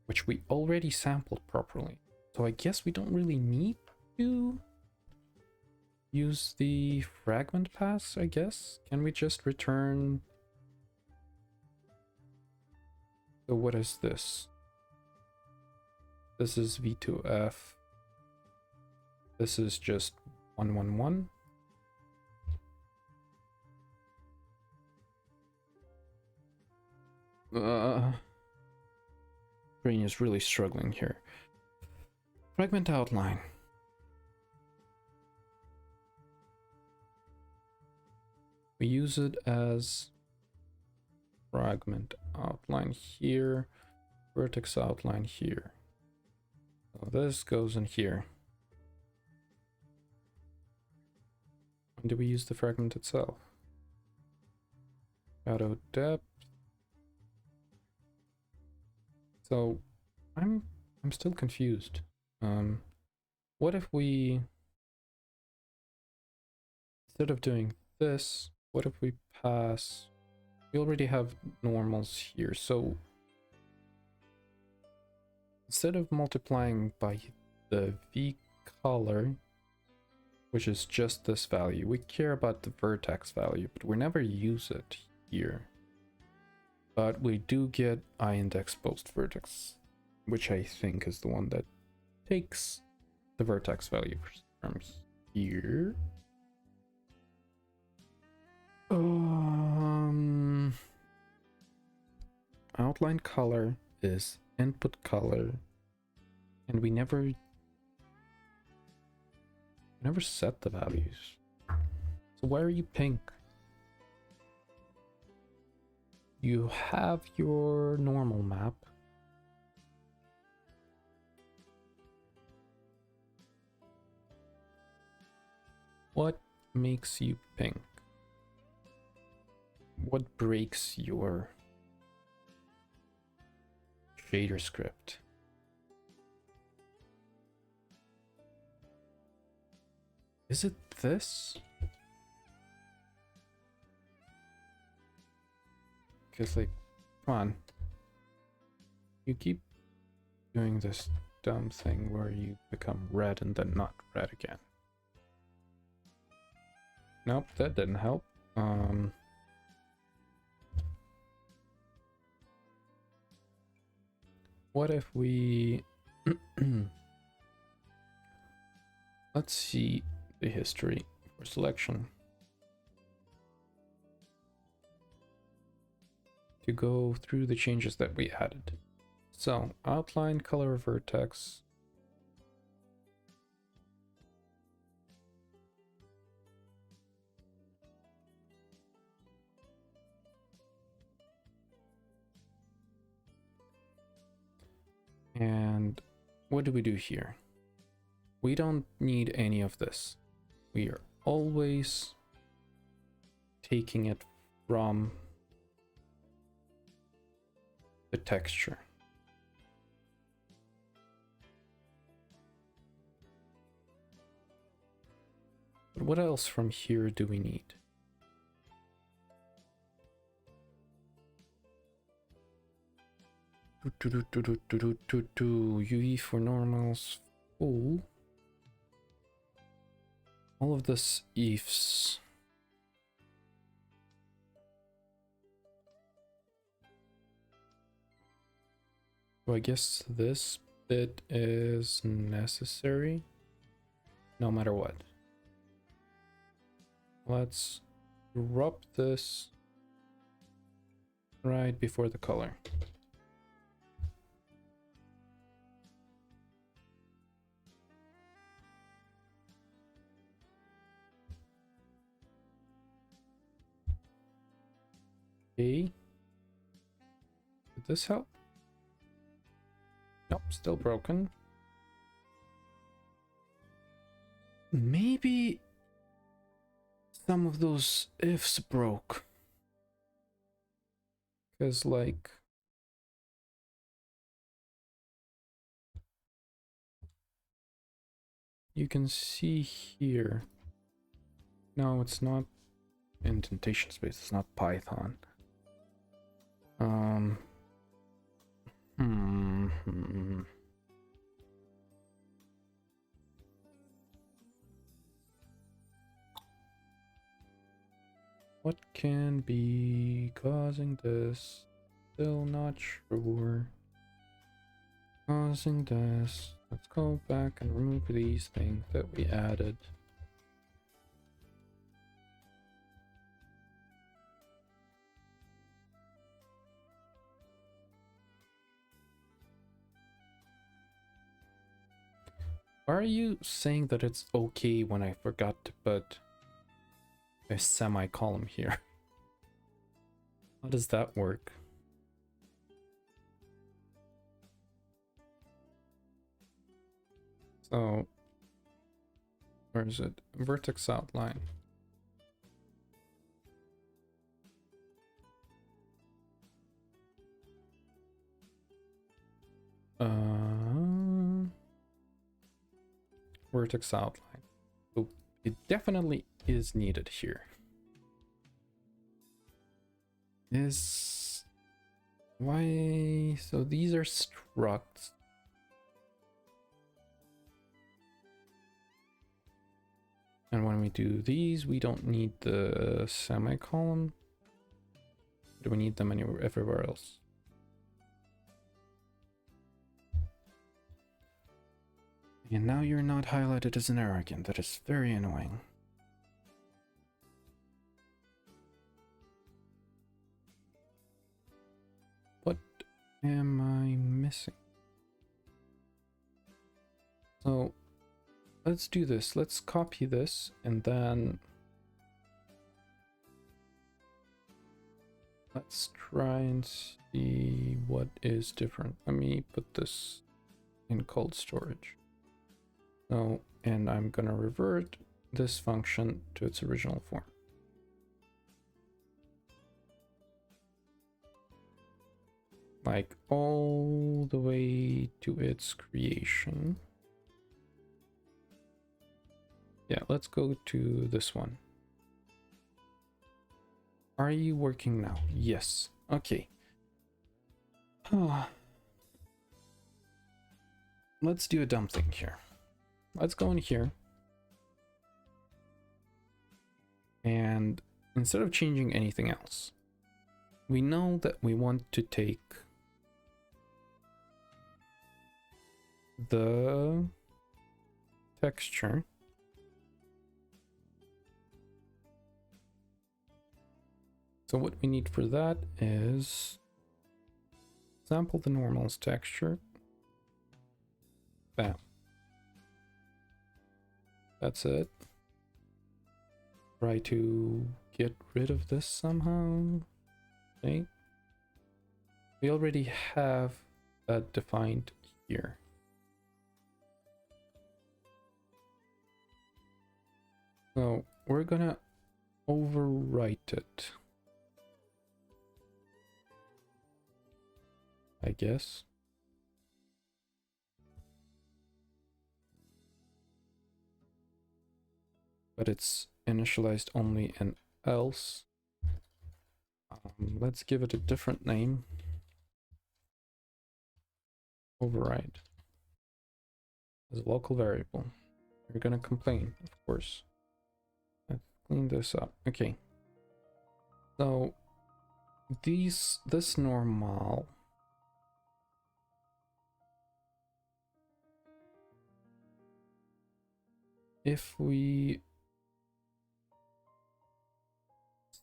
which we already sampled properly. So I guess we don't really need to use the fragment pass, I guess. Can we just return? So what is this? This is V2F. This is just 111. Brain is really struggling here. Fragment outline. We use it as fragment outline here. vertex outline here. So this goes in here. When do we use the fragment itself? Shadow depth. So I'm still confused. What if we, instead of doing this, what if we pass? We already have normals here, so instead of multiplying by the V color, which is just this value, we care about the vertex value, but we never use it here. But we do get I-index post vertex, which I think is the one that takes the vertex value from here. Outline color is input color, and we never set the values. So why are you pink? You have your normal map. What makes you pink? What breaks your shader script? Is it this? Because, like, come on. You keep doing this dumb thing where you become red and then not red again. Nope, that didn't help. What if we... Let's see the history for selection. To go through the changes that we added. So, outline, color, vertex. And what do we do here? We don't need any of this. We are always taking it from the texture. But what else from here do we need? UE for normals, full. All of this ifs. So I guess this bit is necessary no matter what. Let's drop this right before the color. Okay. Did this help? Nope, still broken. Maybe some of those ifs broke. Because, like, you can see here. No, it's not indentation space, it's not Python. What can be causing this? Still not sure. Causing this. Let's go back and remove these things that we added. Why are you saying that it's okay when I forgot to put a semicolon here? How does that work? So, where is it? Vertex outline. Vertex outline. So it definitely is needed here. Why? So these are structs. And when we do these, we don't need the semicolon. Do we need them everywhere else? And now you're not highlighted as an arrogant. That is very annoying. What am I missing? So let's do this. Let's copy this and then let's try and see what is different. Let me put this in cold storage. So, and I'm gonna revert this function to its original form. Like all the way to its creation. Yeah, let's go to this one. Are you working now? Yes. Okay. Let's do a dumb thing here. Let's go in here. And instead of changing anything else, we know that we want to take the texture So what we need for that is sample the normals texture. Bam. That's it. Try to get rid of this somehow. Okay. We already have that defined here. So we're gonna overwrite it, I guess. But it's initialized only in else. Let's give it a different name. Override as a local variable. You're gonna complain, of course. Let's clean this up. Okay. So this normal if we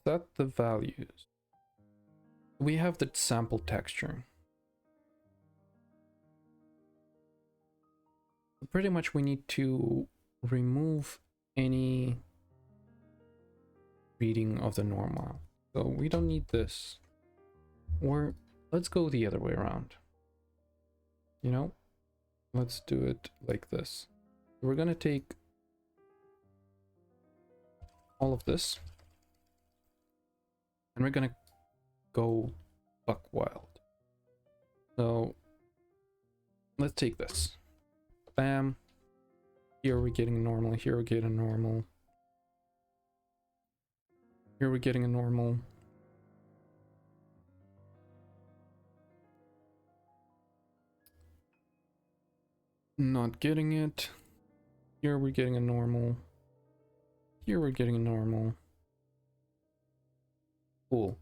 set the values, we have the sample texture. Pretty much we need to remove any reading of the normal. So we don't need this. Or let's go the other way around. You know, let's do it like this. We're gonna take all of this and we're gonna go buck wild. So let's take this. Bam. Here we're getting a normal. Here we're getting a normal. Here we're getting a normal. Not getting it. Here we're getting a normal. Here we're getting a normal. Cool.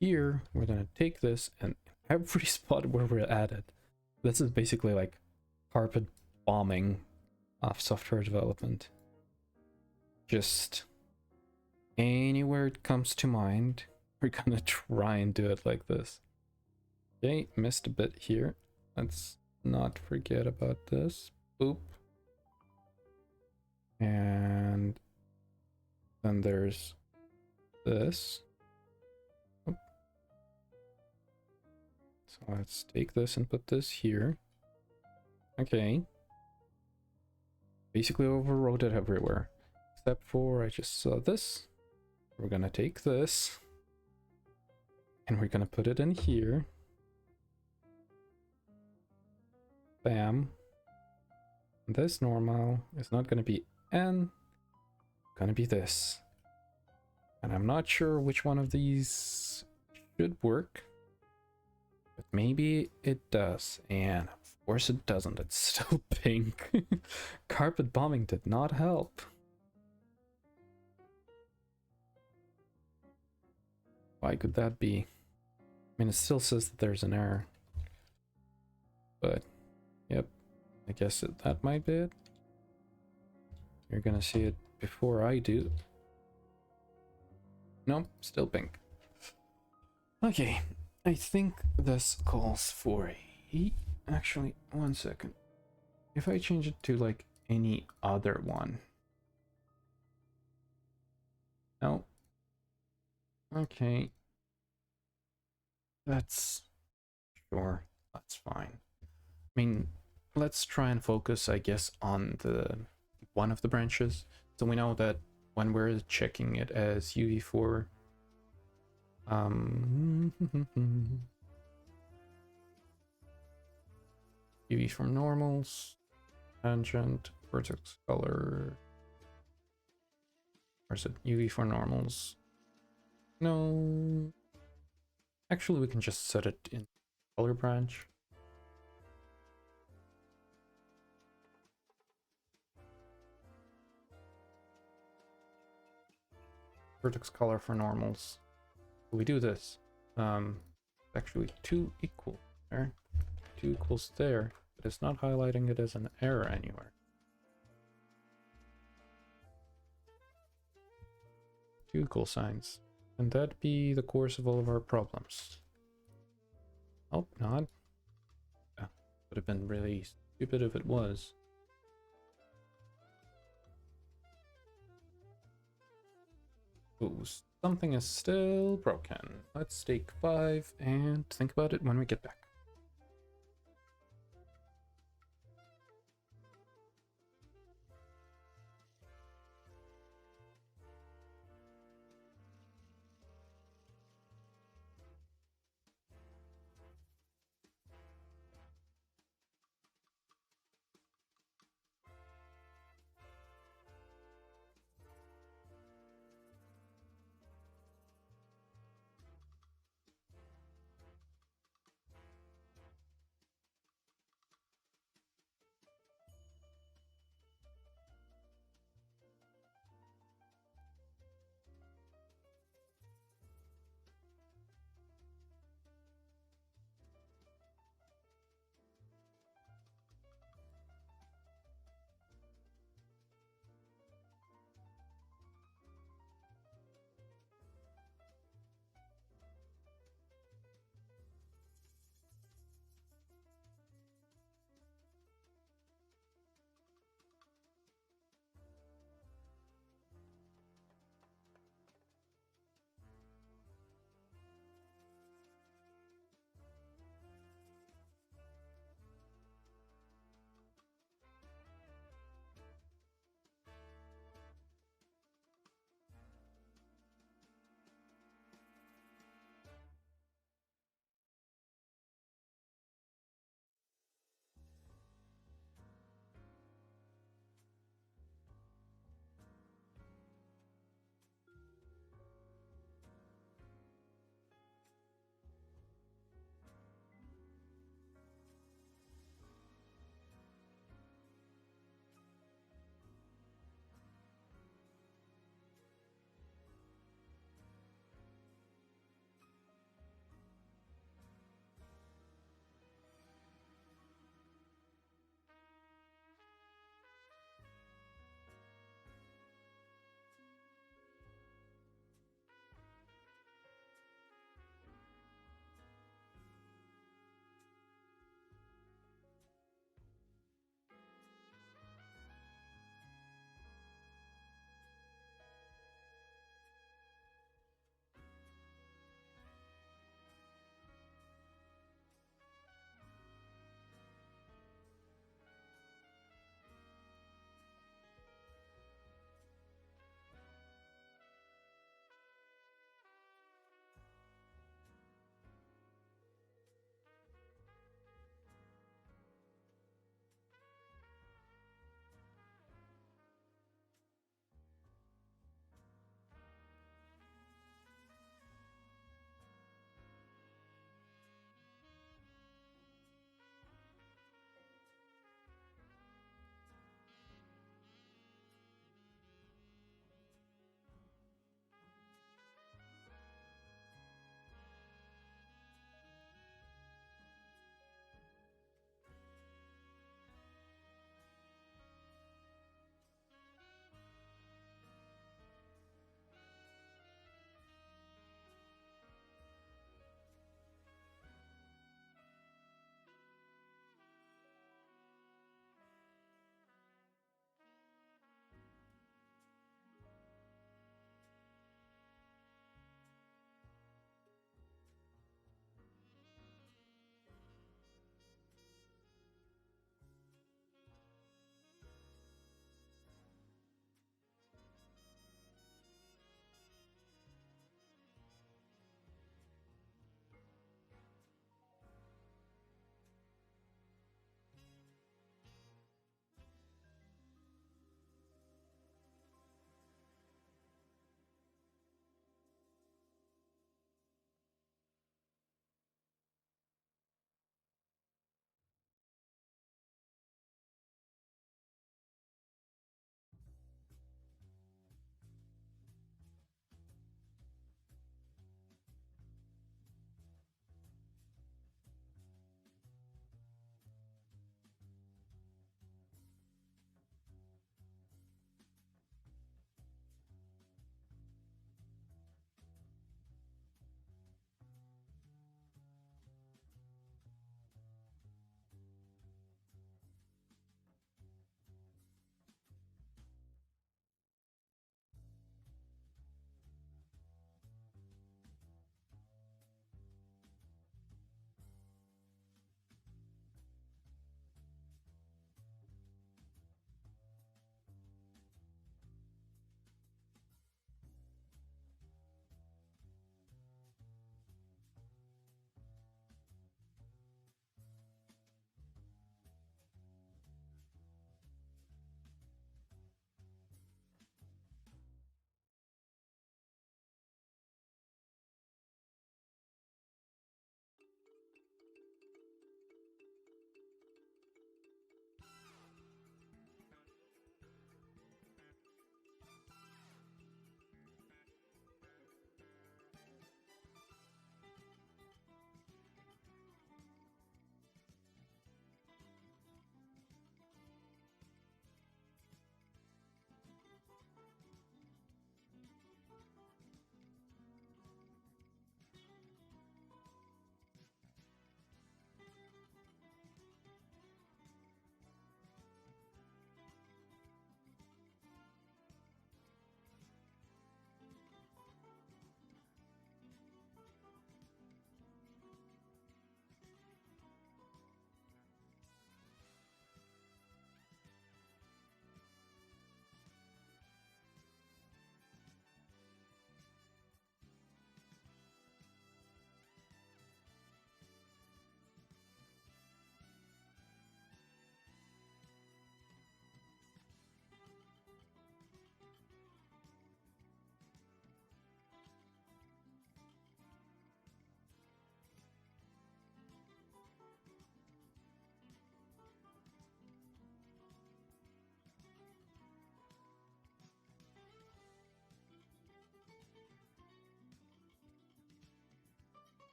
Here we're gonna take this and every spot where we're at it. This is basically like carpet bombing of software development. Just anywhere it comes to mind, we're gonna try and do it like this. Okay, missed a bit here. Let's not forget about this. Boop. And then there's this. Oop. So let's take this and put this here. Okay. Basically overrode it everywhere. Except for I just saw this. We're gonna take this. And we're gonna put it in here. Bam. This normal is not gonna be N. Gonna be this. And I'm not sure which one of these should work. But maybe it does. And of course it doesn't. It's still pink. Carpet bombing did not help. Why could that be? I mean, it still says that there's an error. But, yep. I guess that might be it. You're gonna see it before I do. Nope, still pink. Okay, I think this calls for a... Actually, one second. If I change it to like any other one. No. Okay. That's... Sure, that's fine. I mean, let's try and focus, I guess, on the one of the branches. So we know that when we're checking it as UV4, UV from normals, tangent, vertex color, or is it UV for normals? No, actually we can just set it in color branch. Vertex color for normals. We do this. Actually 2 equal there. 2 equals there, but it's not highlighting it as an error anywhere. 2 equal signs. Can that be the course of all of our problems? Oh, not. Yeah, would have been really stupid if it was. Ooh, something is still broken. Let's take 5 and think about it when we get back.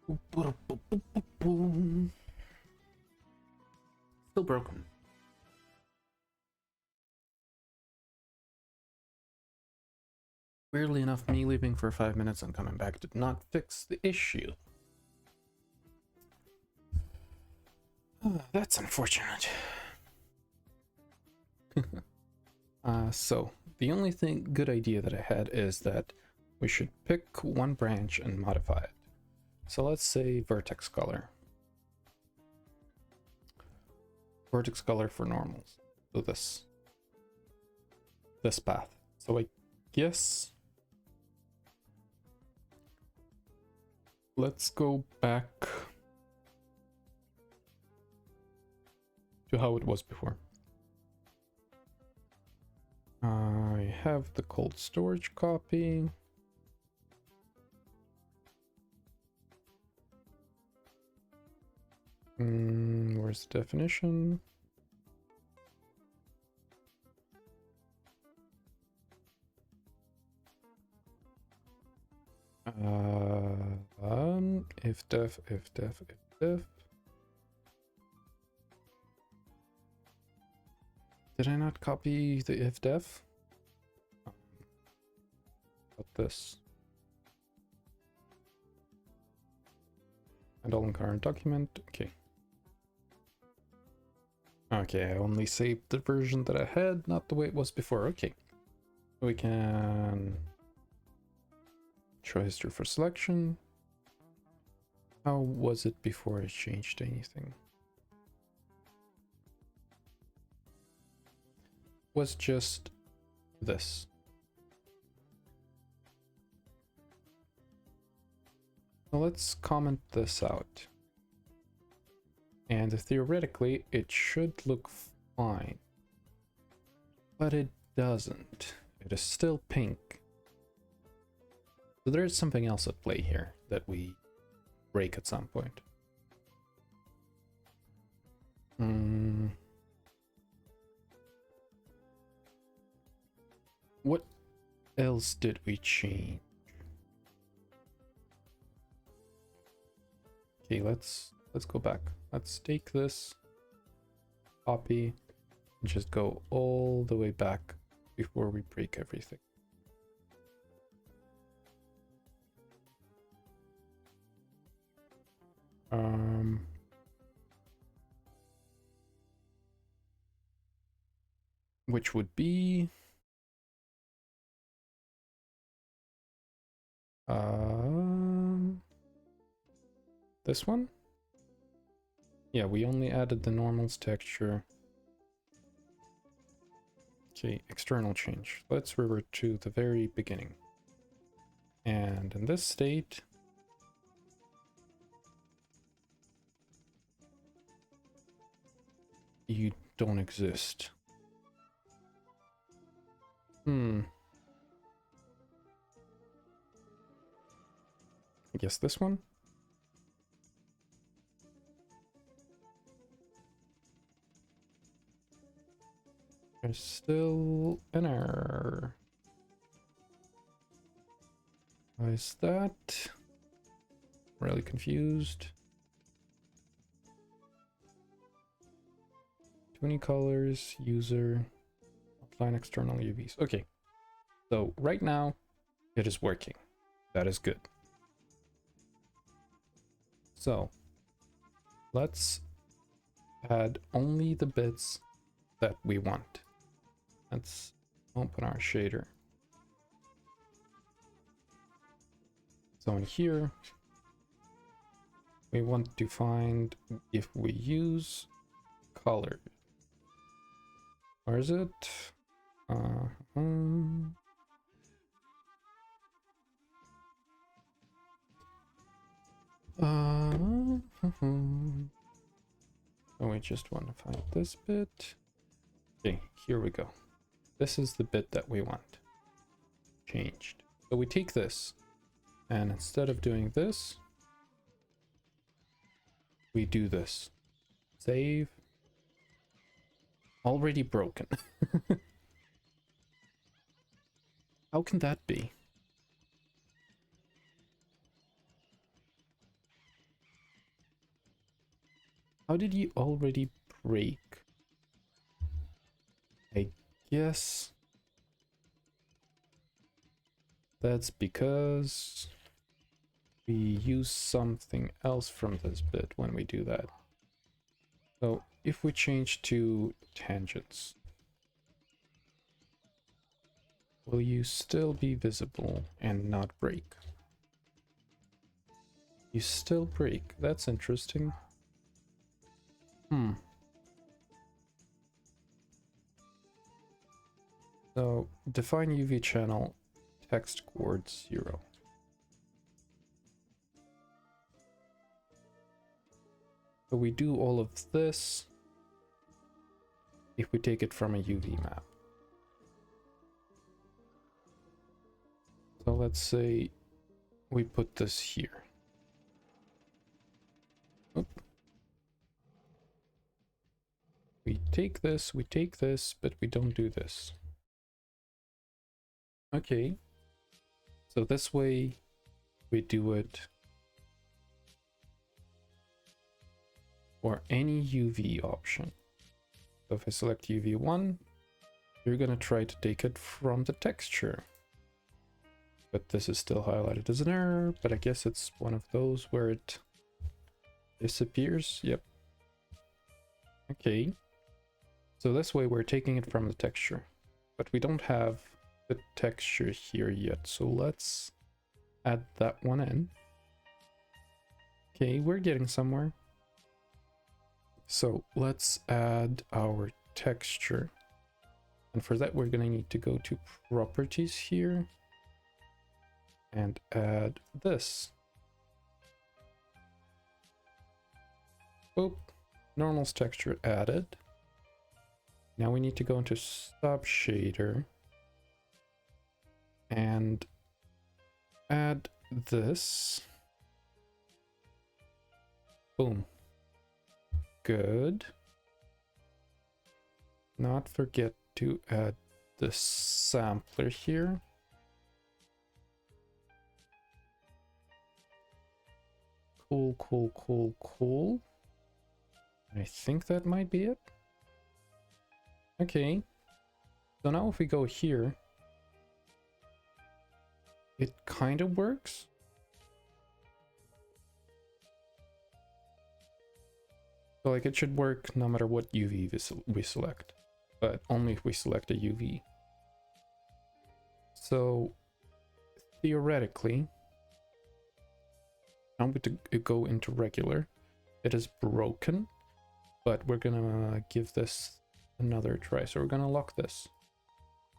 Still broken. Weirdly enough, me leaving for 5 minutes and coming back did not fix the issue. That's unfortunate. So, the only good idea that I had is that we should pick one branch and modify it. So let's say vertex color. Vertex color for normals. So this path. So I guess let's go back to how it was before. I have the cold storage copy. Where's the definition? If def. Did I not copy the if def? Got this. And all in current document. Okay. Okay, I only saved the version that I had, not the way it was before. Okay. We can show history for selection. How was it before I changed anything? Was just this. So let's comment this out. And theoretically, it should look fine. But it doesn't. It is still pink. So there is something else at play here that we break at some point. What else did we change? Okay, let's go back. Let's take this, copy, and just go all the way back before we break everything. Which would be this one? Yeah, we only added the normals texture. Okay, external change. Let's revert to the very beginning. And in this state, you don't exist. I guess this one? There's still an error. Why is that? Really confused. Too many colors, user, applying external UVs. Okay, so right now it is working. That is good. So let's add only the bits that we want. Let's open our shader. So in here, we want to find if we use color. Where is it? Oh, we just want to find this bit. Okay, here we go. This is the bit that we want changed. So we take this, and instead of doing this, we do this. Save. Already broken. How can that be? How did you already break? I guess that's because we use something else from this bit when we do that. So if we change to tangents, will you still be visible and not break? You still break. That's interesting. So define UV channel text chord 0. So we do all of this if we take it from a UV map. So let's say we put this here. Oop. We take this, but we don't do this. Okay. So this way we do it for any UV option. So if I select UV1, you're gonna try to take it from the texture. But this is still highlighted as an error, but I guess it's one of those where it disappears. Yep. Okay. So this way we're taking it from the texture, but we don't have the texture here yet. So let's add that one in. Okay, we're getting somewhere. So let's add our texture. And for that, we're gonna need to go to properties here and add this. Oh, normal's texture added. Now we need to go into sub shader and add this. Boom. Good. Not forget to add the sampler here. Cool, cool, cool, cool. I think that might be it. Okay. So now if we go here, it kind of works. So like it should work no matter what UV we select, but only if we select a UV. So theoretically, now we to go into regular. It is broken, but we're gonna give this another try. So we're gonna lock this.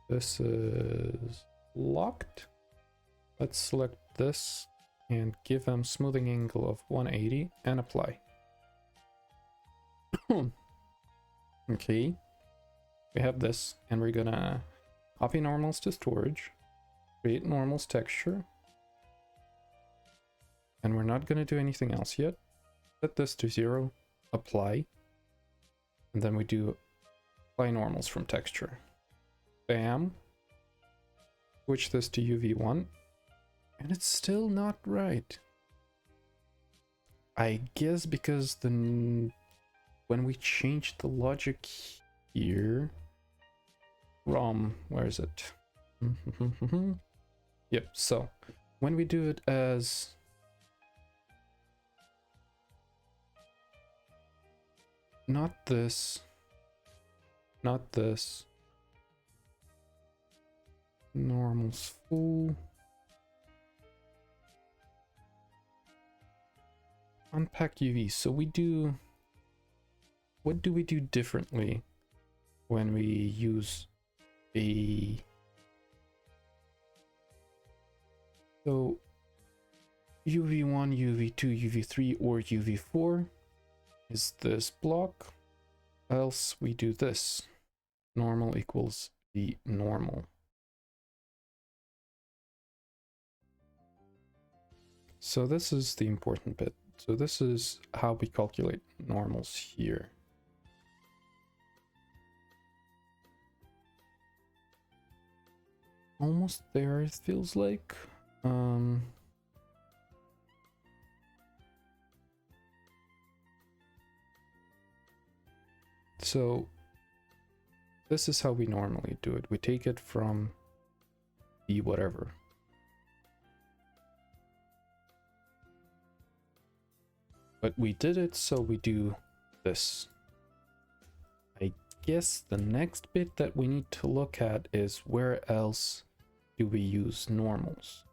This is locked. Let's select this and give them smoothing angle of 180 and apply. Okay, we have this, and we're gonna copy normals to storage, create normals texture, and we're not gonna do anything else yet. Set this to 0, apply, and then we do apply normals from texture. Bam. Switch this to UV1, and it's still not right. I guess because when we change the logic here from, where is it? Yep, so when we do it as not this, normals full, unpack UV. So we do, what do we do differently when we use a, so UV1, UV2, UV3, or UV4 is this block, else we do this. Normal equals the normal. So this is the important bit. So this is how we calculate normals here. Almost there, it feels like. So this is how we normally do it. We take it from the whatever. But we did it, so we do this. I guess the next bit that we need to look at is where else do we use normals?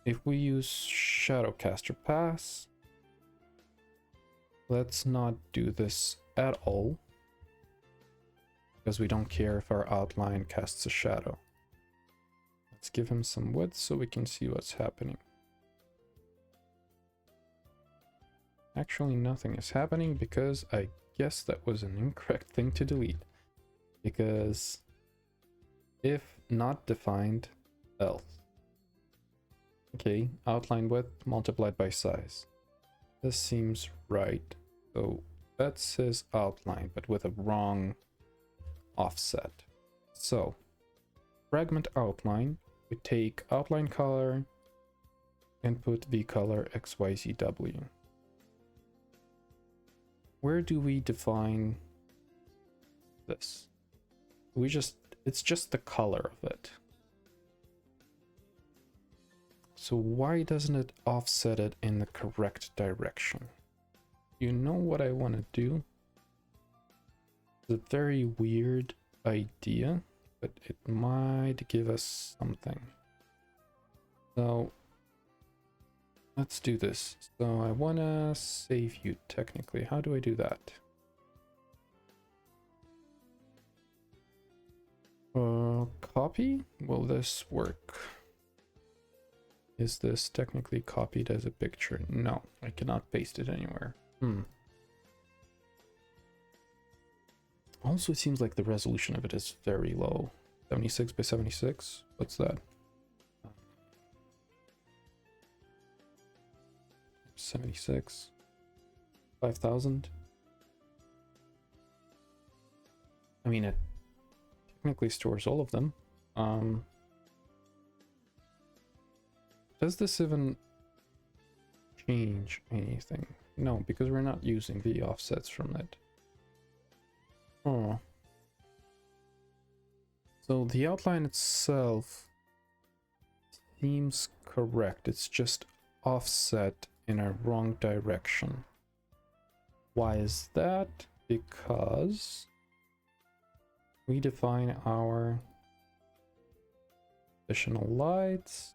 If we use Shadowcaster Pass, let's not do this at all, because we don't care if our outline casts a shadow. Let's give him some width so we can see what's happening. Actually, nothing is happening because I guess that was an incorrect thing to delete. Because if not defined, else. Okay, outline width multiplied by size. This seems right. So that's his outline, but with a wrong offset. So fragment outline, we take outline color, input v color xyzw. Where do we define this? It's just the color of it. So why doesn't it offset it in the correct direction? You know what I want to do? It's a very weird idea, but it might give us something. So let's do this. So I want to save you technically. How do I do that? Copy? Will this work? Is this technically copied as a picture? No, I cannot paste it anywhere. Also, it seems like the resolution of it is very low. 76 by 76? What's that? 76. 5000? I mean, it technically stores all of them. Does this even change anything? No, because we're not using the offsets from it. Oh. So the outline itself seems correct. It's just offset in a wrong direction. Why is that? Because we define our additional lights.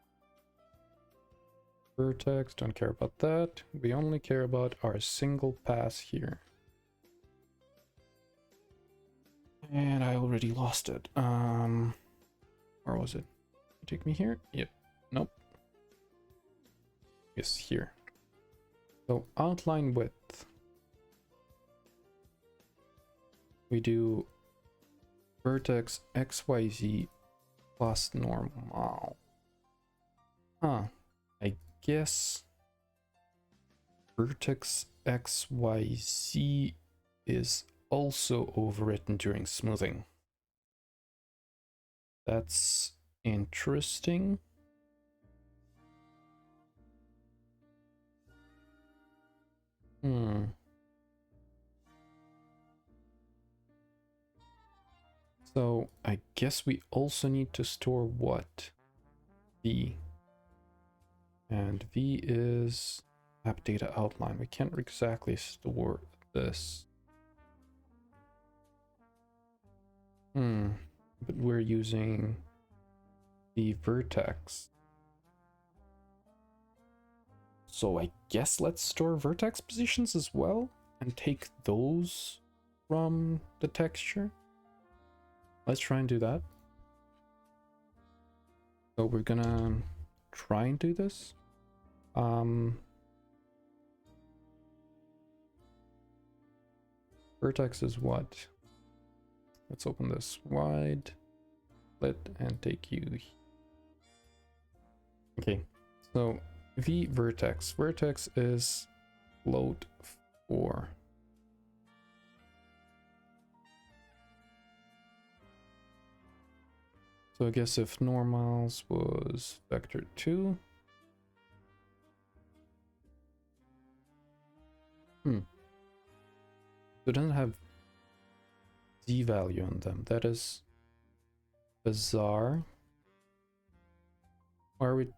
Vertex, don't care about that. We only care about our single pass here. And I already lost it. Where was it? Take me here? Yep. Nope. Yes, here. So outline width. We do vertex XYZ plus normal. Huh. I guess vertex XYZ is also overwritten during smoothing. That's interesting. So I guess we also need to store what? V. And V is app data outline. We can't exactly store this. But we're using the vertex. So I guess let's store vertex positions as well and take those from the texture. Let's try and do that. So we're gonna try and do this. Vertex is what? Let's open this wide, split, and take you. Okay, so V vertex. Vertex is float 4. So I guess if normals was vector 2. So it doesn't have Z value on them. That is bizarre. Why are we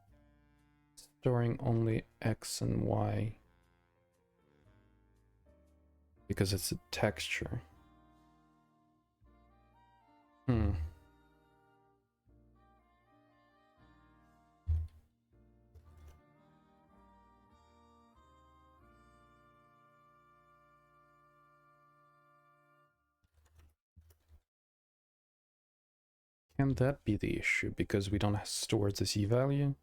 storing only X and Y? Because it's a texture. Can that be the issue? Because we don't store the Z value?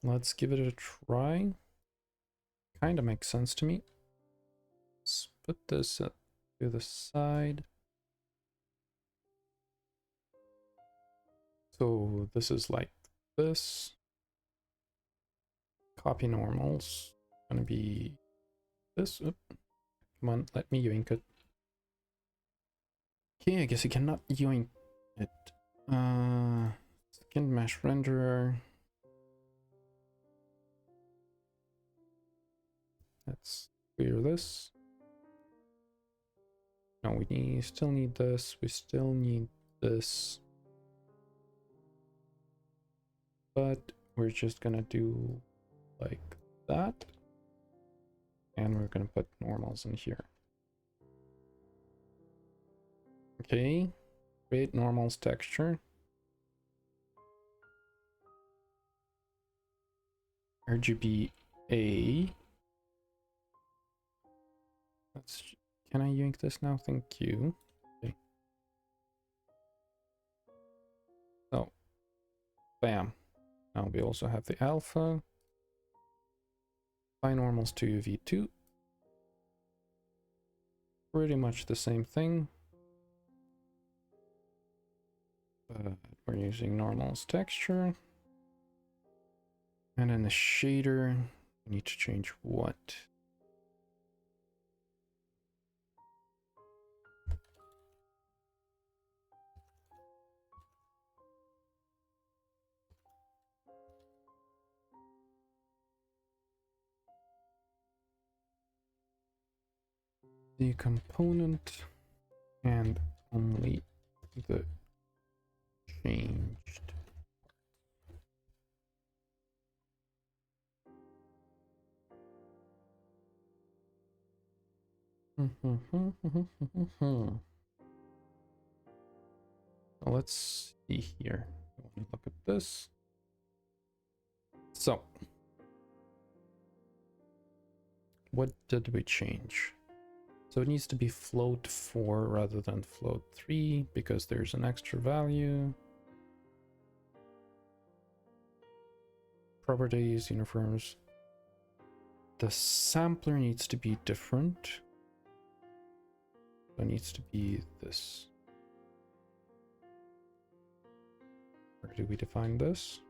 Let's give it a try. Kind of makes sense to me. Let's put this to the side. So this is like this. Copy normals. Gonna be this. Oop. Come on, let me yoink it. Okay, I guess you cannot yoink it. Second mesh renderer. Let's clear this. No, we still need this. We still need this. But we're just gonna do like that. And we're gonna put normals in here. Okay, create normals texture. RGB A. Can I yank this now? Thank you. Okay. So, bam. Now we also have the alpha. Binormals to UV2. Pretty much the same thing. But we're using normals texture. And in the shader, we need to change what? The component and only the changed. Let's see here. I want to look at this. So, what did we change? So it needs to be float 4 rather than float 3 because there's an extra value. Properties, uniforms. The sampler needs to be different. So it needs to be this. Where do we define this?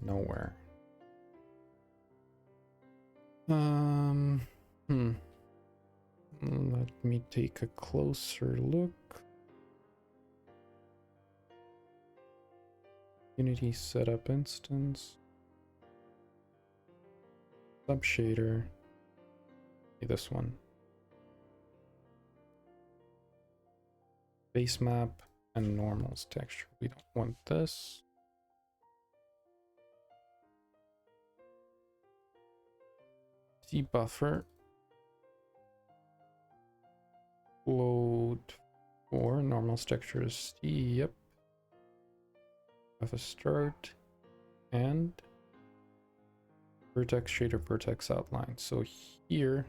Nowhere. Let me take a closer look. Unity setup instance. Subshader. Okay, this one. Base map and normals texture. We don't want this. C buffer. Float 4. Normals texture is C. Yep. Have a start and vertex shader, vertex outline. So here,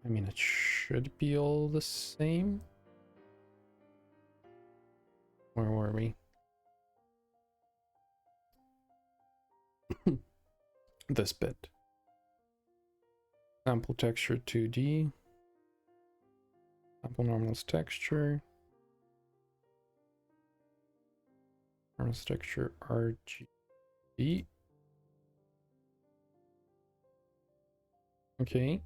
I mean, it should be all the same. Where were we? This bit. Sample texture 2D. Sample normals texture. Normals texture RGB. Okay.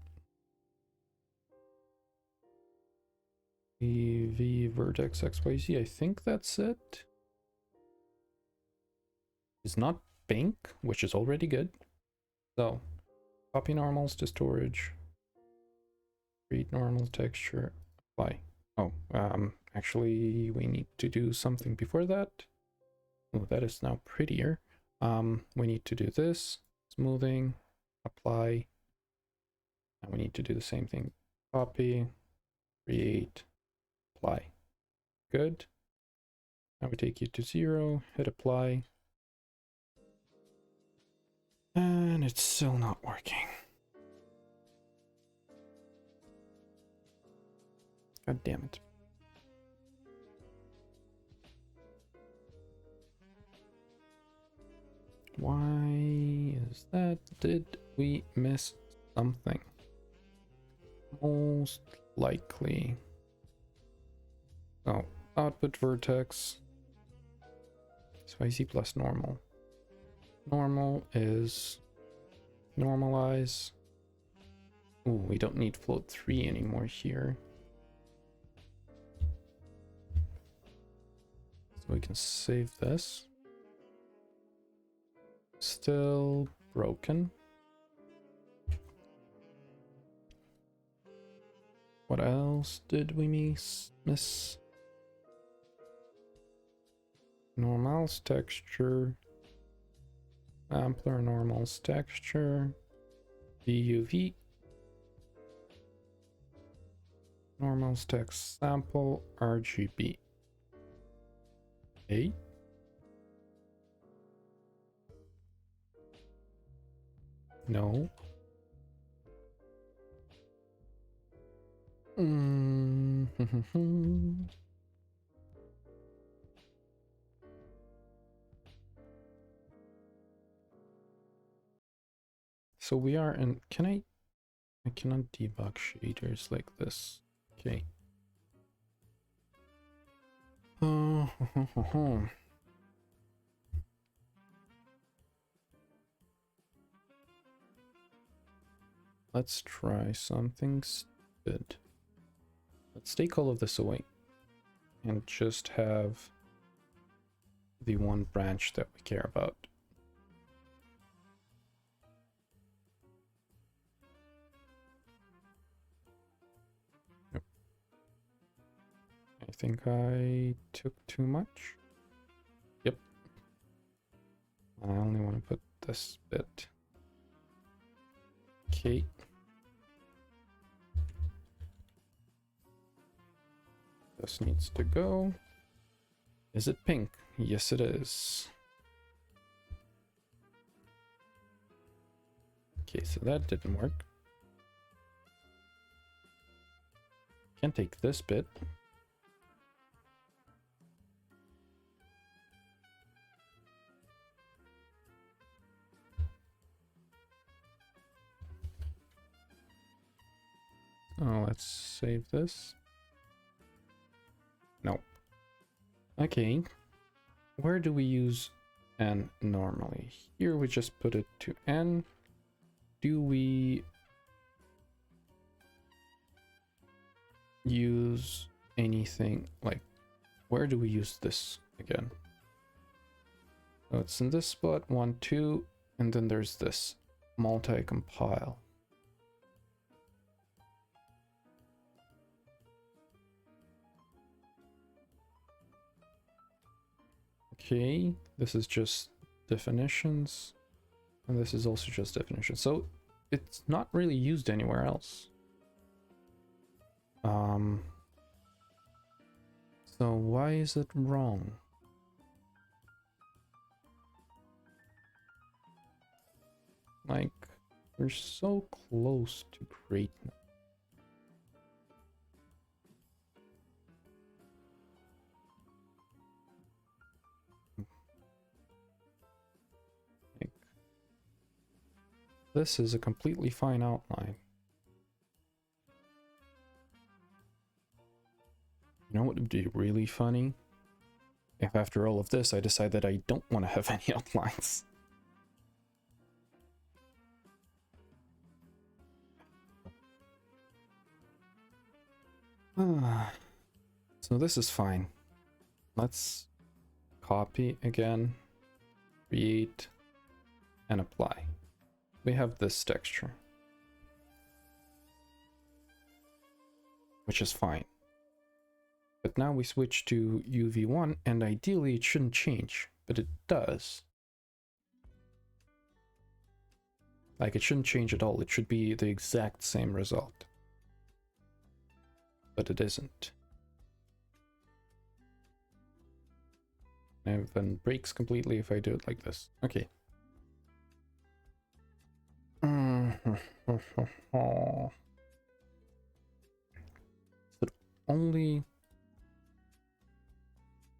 V vertex XYZ. I think that's it. It's not pink, which is already good. So copy normals to storage. Read normal texture. Apply. Oh, actually we need to do something before that. Oh, that is now prettier. We need to do this. Smoothing. Apply. And we need to do the same thing. Copy. Create. Apply. Good. Now we take you to 0, hit apply. And it's still not working. God damn it. Why is that? Did we miss something? Most likely. Oh, output vertex. Spicy plus normal. Normal is normalize. Ooh, we don't need float 3 anymore here. So we can save this. Still broken. What else did we miss? Normals texture. Sampler normals texture. DUV. Normals text sample RGB. 8. No. So we are in, I cannot debug shaders like this. Okay. Let's try something stupid. Let's take all of this away and just have the one branch that we care about. Yep. I think I took too much. Yep. I only want to put this bit. Okay. This needs to go. Is it pink? Yes, it is. Okay, so that didn't work. Can't take this bit. Oh, let's save this. No. Okay. Where do we use n normally? Here we just put it to n. Do we use anything like, where do we use this again? So it's in this spot, 1, 2, and then there's this multi-compile. Okay, this is just definitions, and this is also just definitions. So it's not really used anywhere else. So why is it wrong? Like, we're so close to greatness. Like, this is a completely fine outline. You know what would be really funny? If after all of this I decide that I don't want to have any outlines. So this is fine. Let's copy again, create, and apply. We have this texture, which is fine. But now we switch to UV1, and ideally it shouldn't change, but it does. Like, it shouldn't change at all. It should be the exact same result. But it isn't. And it then breaks completely if I do it like this. Okay. So it only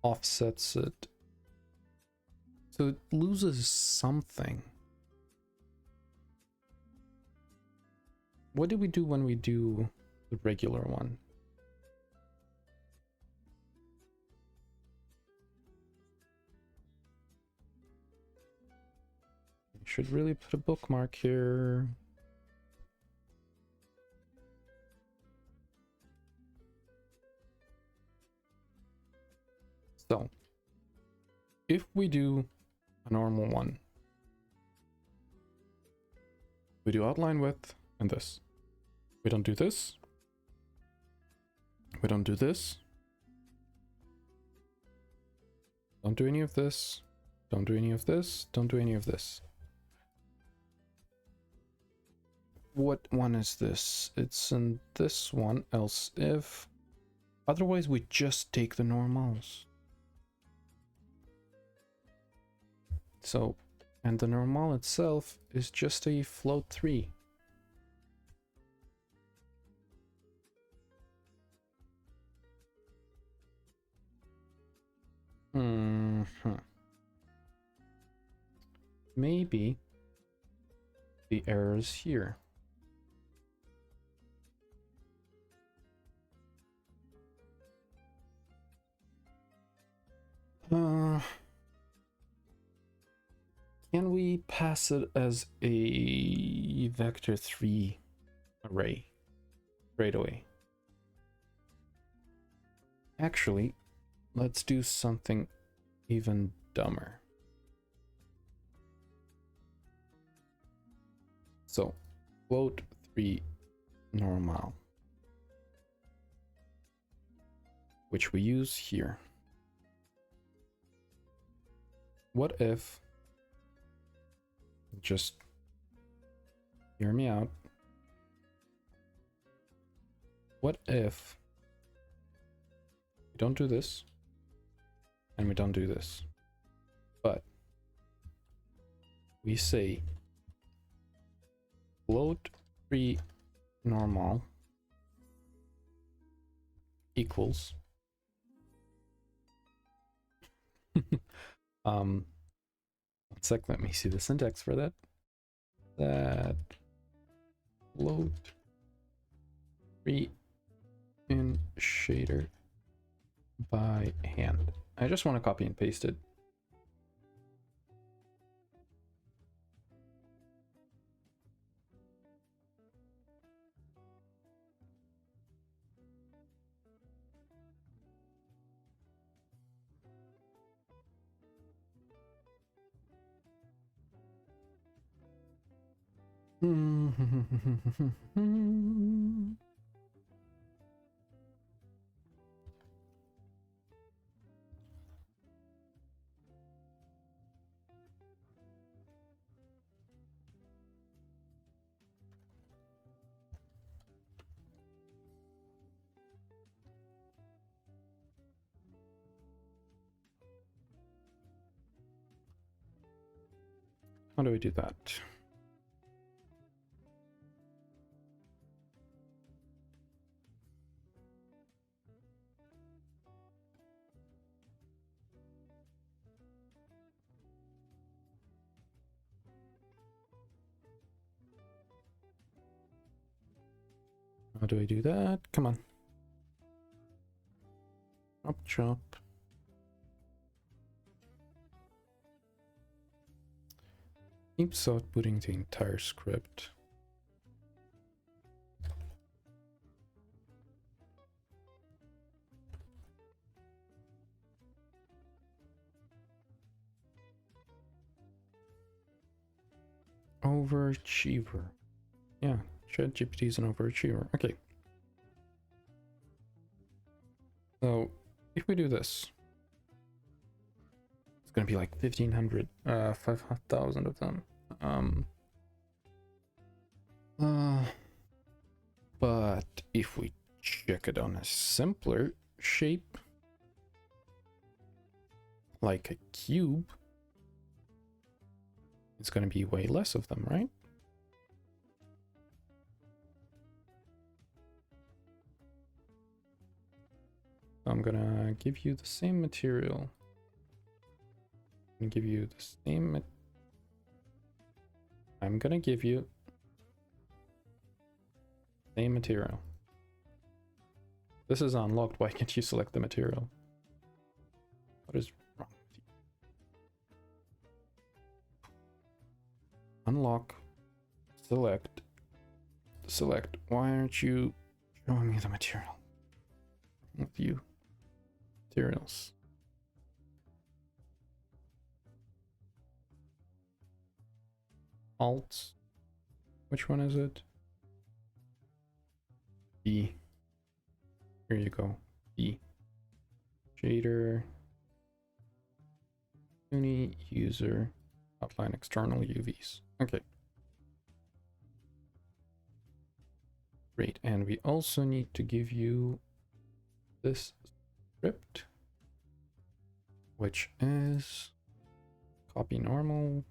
offsets it. So it loses something. What do we do when we do the regular one? I should really put a bookmark here. So, if we do a normal one, we do outline width and this. We don't do this. We don't do this. Don't do any of this. Don't do any of this. Don't do any of this. What one is this? It's in this one, else if. Otherwise, we just take the normals. So, and the normal itself is just a float 3. Maybe the error is here. Can we pass it as a vector 3 array right away? Actually, let's do something even dumber. So, float 3 normal, which we use here. What if, just hear me out, what if we don't do this and we don't do this, but we say float 3 normal equals one sec, let me see the syntax for that. That float 3 in shader by hand. I just want to copy and paste it. How do we do that? How do I do that? Come on. Chop, chop. Keeps outputting the entire script. overachiever. Yeah, ChatGPT is an overachiever. Okay. So if we do this, it's gonna be like 1,500, 5,000 of them. But if we check it on a simpler shape, like a cube, it's gonna be way less of them, right? I'm gonna give you the same material. I'm gonna give you the same. I'm gonna give you same material. This is unlocked. Why can't you select the material? What is wrong with you? Unlock. Select. Select. Why aren't you showing me the material? With you. Materials. Alt. Which one is it? B. Here you go. B. Shader. Uni user. Outline external UVs. Okay. Great. And we also need to give you this script, which is copy normal,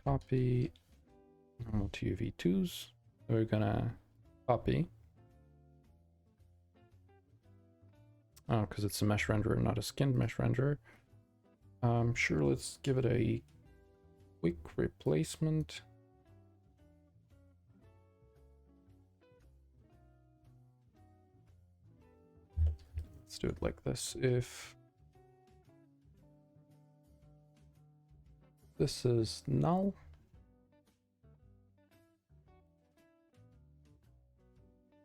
copy normal to UV2s. We're gonna copy. Oh, because it's a mesh renderer, not a skinned mesh renderer. Sure, let's give it a quick replacement. Let's do it like this. If this is null,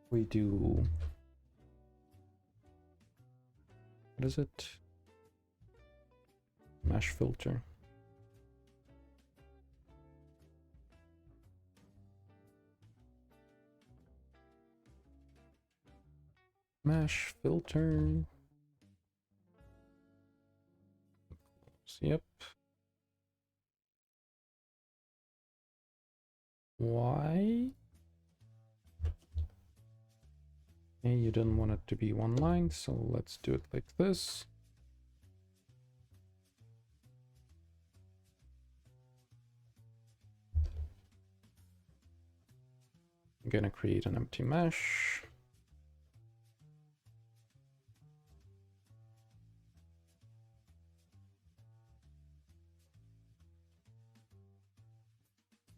we do, what is it? Mesh filter. Mesh filter. Yep. Why? Okay, you didn't want it to be one line, so let's do it like this. I'm gonna create an empty mesh.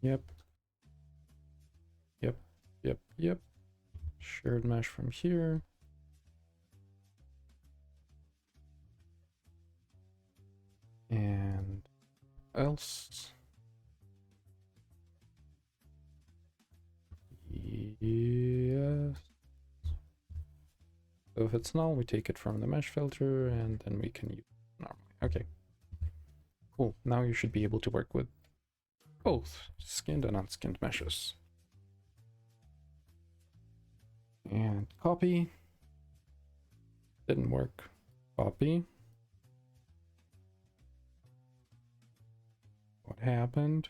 Yep. Yep. Yep. Yep. Shared mesh from here. And else. Yes. So if it's null, we take it from the mesh filter and then we can use it normally. Okay. Cool. Now you should be able to work with both skinned and unskinned meshes. And copy. Didn't work. Copy. What happened?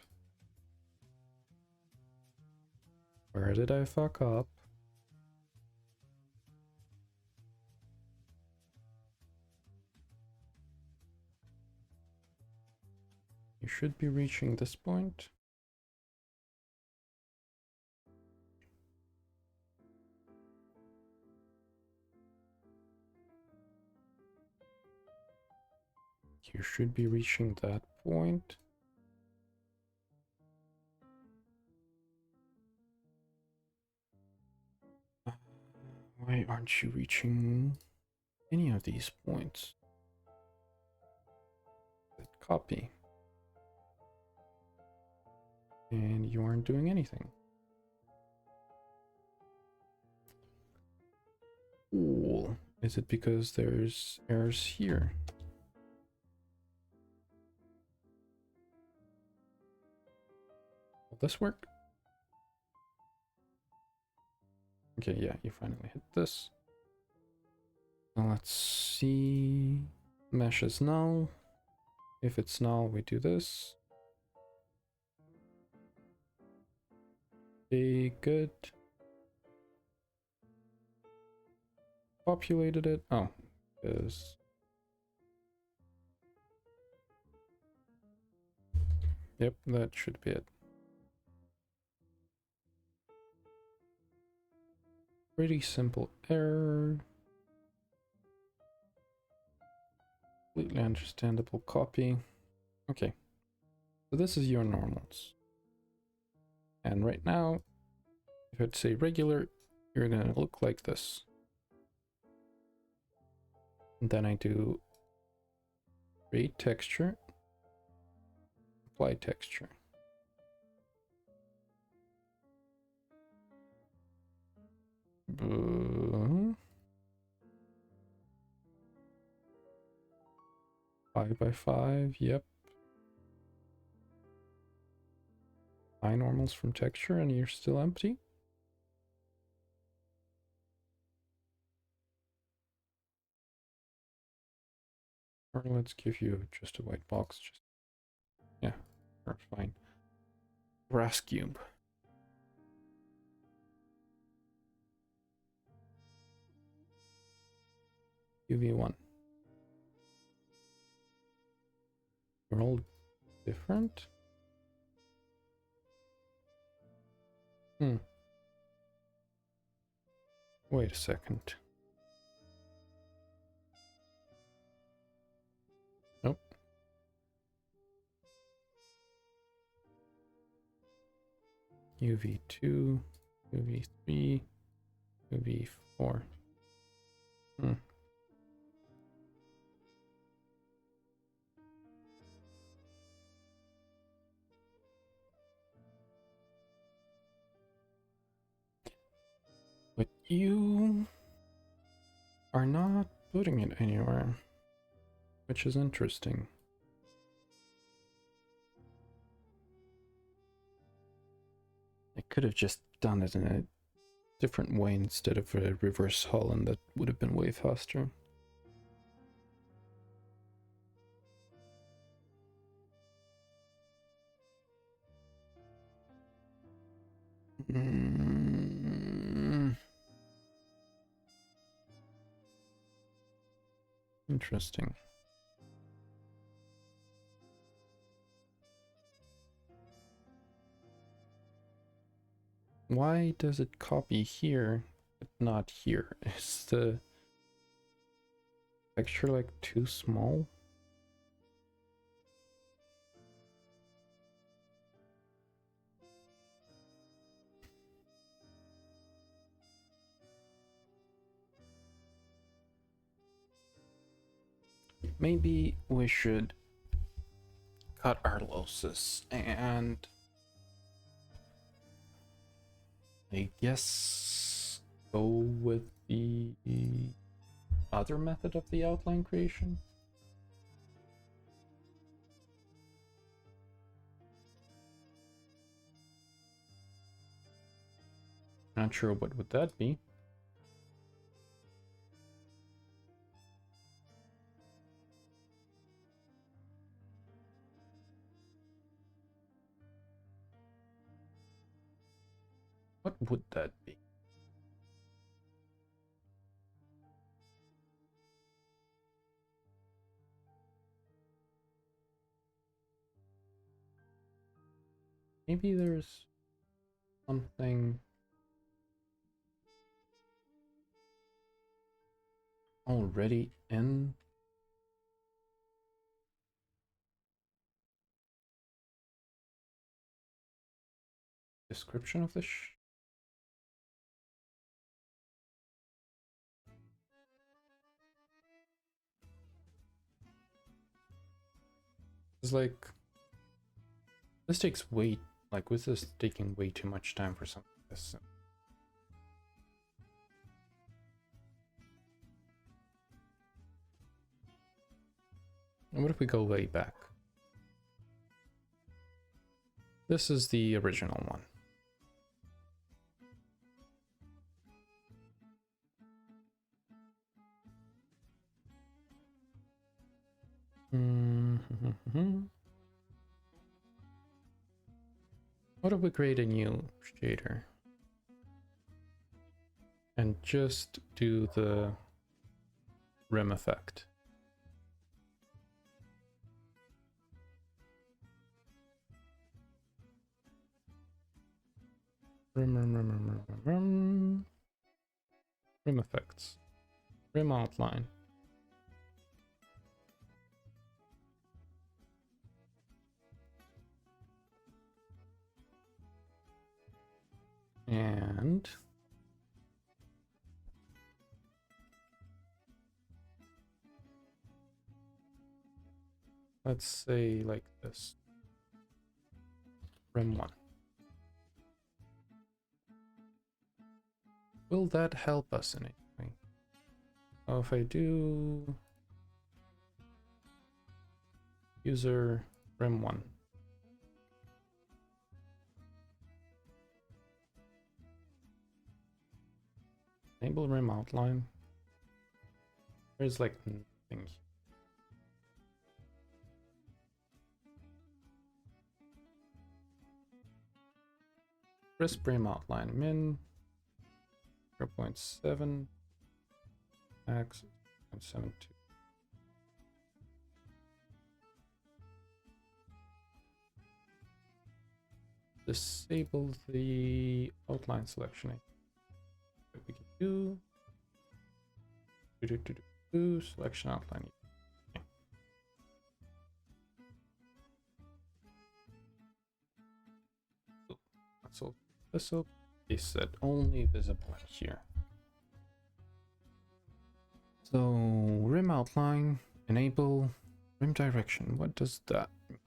Where did I fuck up? You should be reaching this point. You should be reaching that point. Why aren't you reaching any of these points? Copy. And you aren't doing anything. Cool. Is it because there's errors here? this work? Okay, yeah, you finally hit this. Now let's see. Mesh is null. If it's null, we do this. Okay, good. Populated it. Oh, because yep, that should be it. Pretty simple error. Completely understandable copy. Okay, so this is your normals. And right now, if I'd say regular, you're gonna look like this. And then I do create texture, apply texture. Uh, 5 by 5, yep. 9 normals from texture and you're still empty. Or let's give you just a white box. Just yeah, that's fine. Brass cube. UV1. We're all different. Wait a second. Nope. UV2, UV3, UV4. But you are not putting it anywhere, which is interesting. I could have just done it in a different way instead of a reverse hull, and that would have been way faster. Interesting. Why does it copy here, but not here? Is the texture like too small? Maybe we should cut our losses and I guess go with the other method of the outline creation. Not sure what would that be. What would that be? Maybe there's something already in description of this. It's like this takes way this is taking way too much time for something like this. And what if we go way back? This is the original one. What if we create a new shader and just do the rim effect? Rim effects, rim outline. And let's say like this, rim 1. Will that help us in anything? Oh, if I do user rim 1. Enable rim outline. There's like nothing. Crisp rim outline min 0.7, max 0.72. Disable the outline selection. What we can do, selection outline. Okay. So let's open this up. They said only visible here. So rim outline, enable rim direction. What does that mean?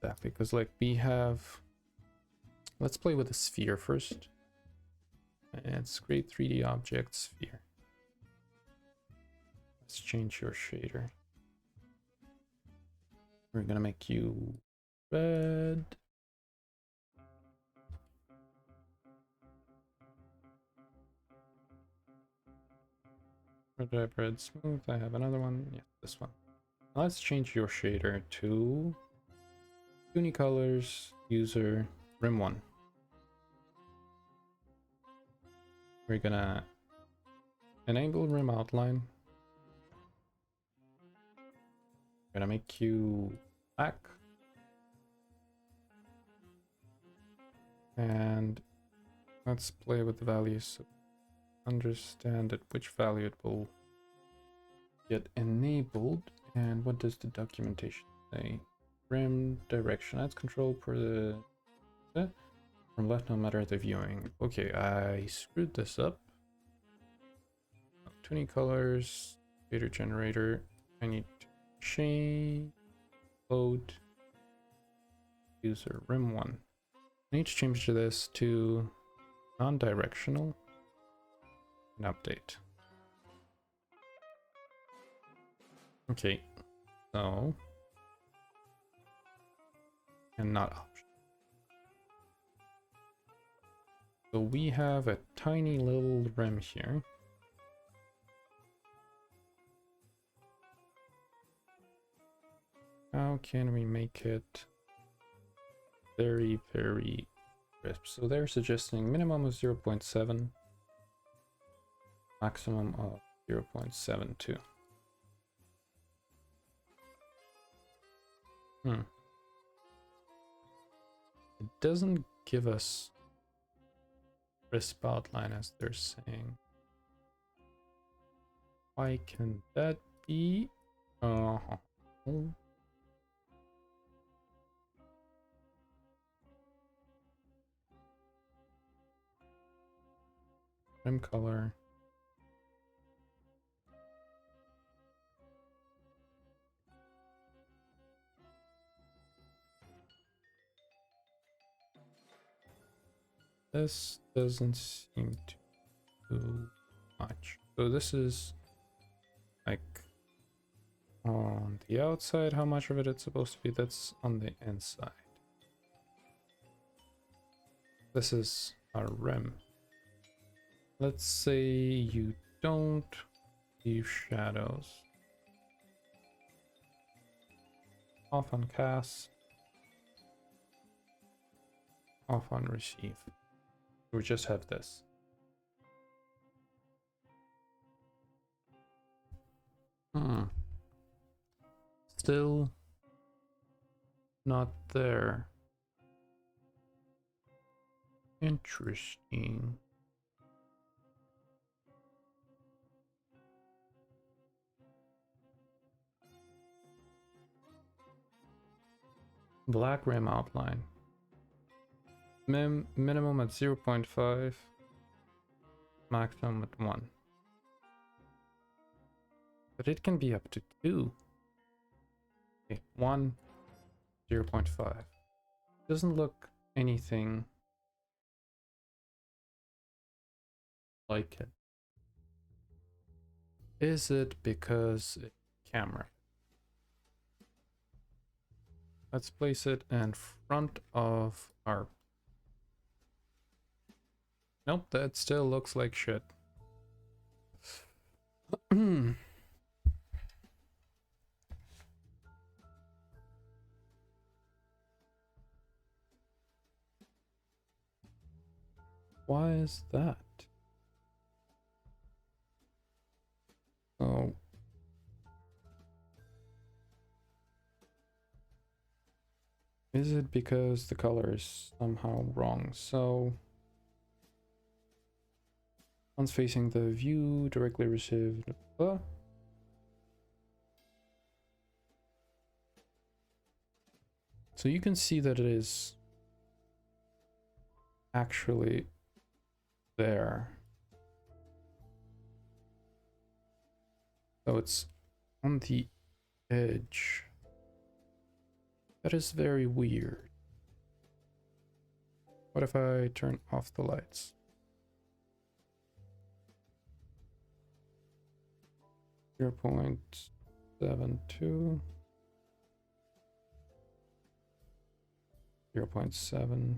Exactly, because like we have, let's play with the sphere first. And let's create 3D object sphere. Let's change your shader. We're gonna make you red. Red smooth. I have another one. Yeah, this one. Let's change your shader to Unicolors user rim 1. We're gonna enable rim outline. Gonna make you black. And let's play with the values so understand at which value it will get enabled. And what does the documentation say? Rim direction. That's control per the from left no matter the viewing. Okay, I screwed this up. Tuning colors, shader generator. I need to change load user rim 1. I need to change this to non-directional and update. Okay, so and not option. So we have a tiny little rim here. How can we make it very, very crisp? So they're suggesting minimum of 0.7, maximum of 0.72. It doesn't give us crisp outline as they're saying. Why can that be? Rim color. This doesn't seem to do much. So this is like on the outside, how much of it it's supposed to be. That's on the inside. This is a rim. Let's say you don't leave shadows. Off on cast. Off on receive. We just have this. Still not there. Interesting. Black rim outline. Minimum at 0.5. Maximum at 1. But it can be up to 2. Okay, 1, 0.5. Doesn't look anything like it. Is it because it's camera? Let's place it in front of our... Nope, that still looks like shit. Why is that? Oh. Is it because the color is somehow wrong? So one's facing the view, directly received. So you can see that it is actually there. So it's on the edge. That is very weird. What if I turn off the lights? 0.72. 0.7.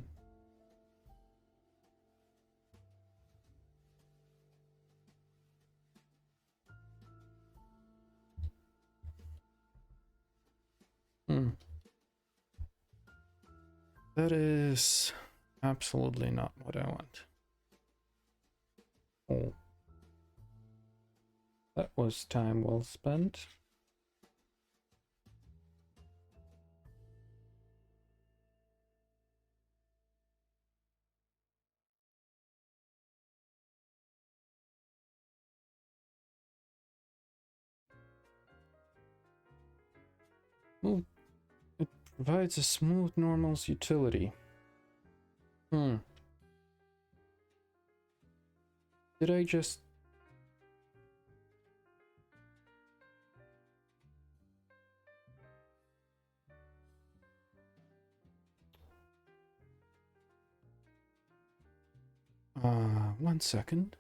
That is absolutely not what I want. Oh. That was time well spent. It provides a smooth normals utility. Did I just... one second.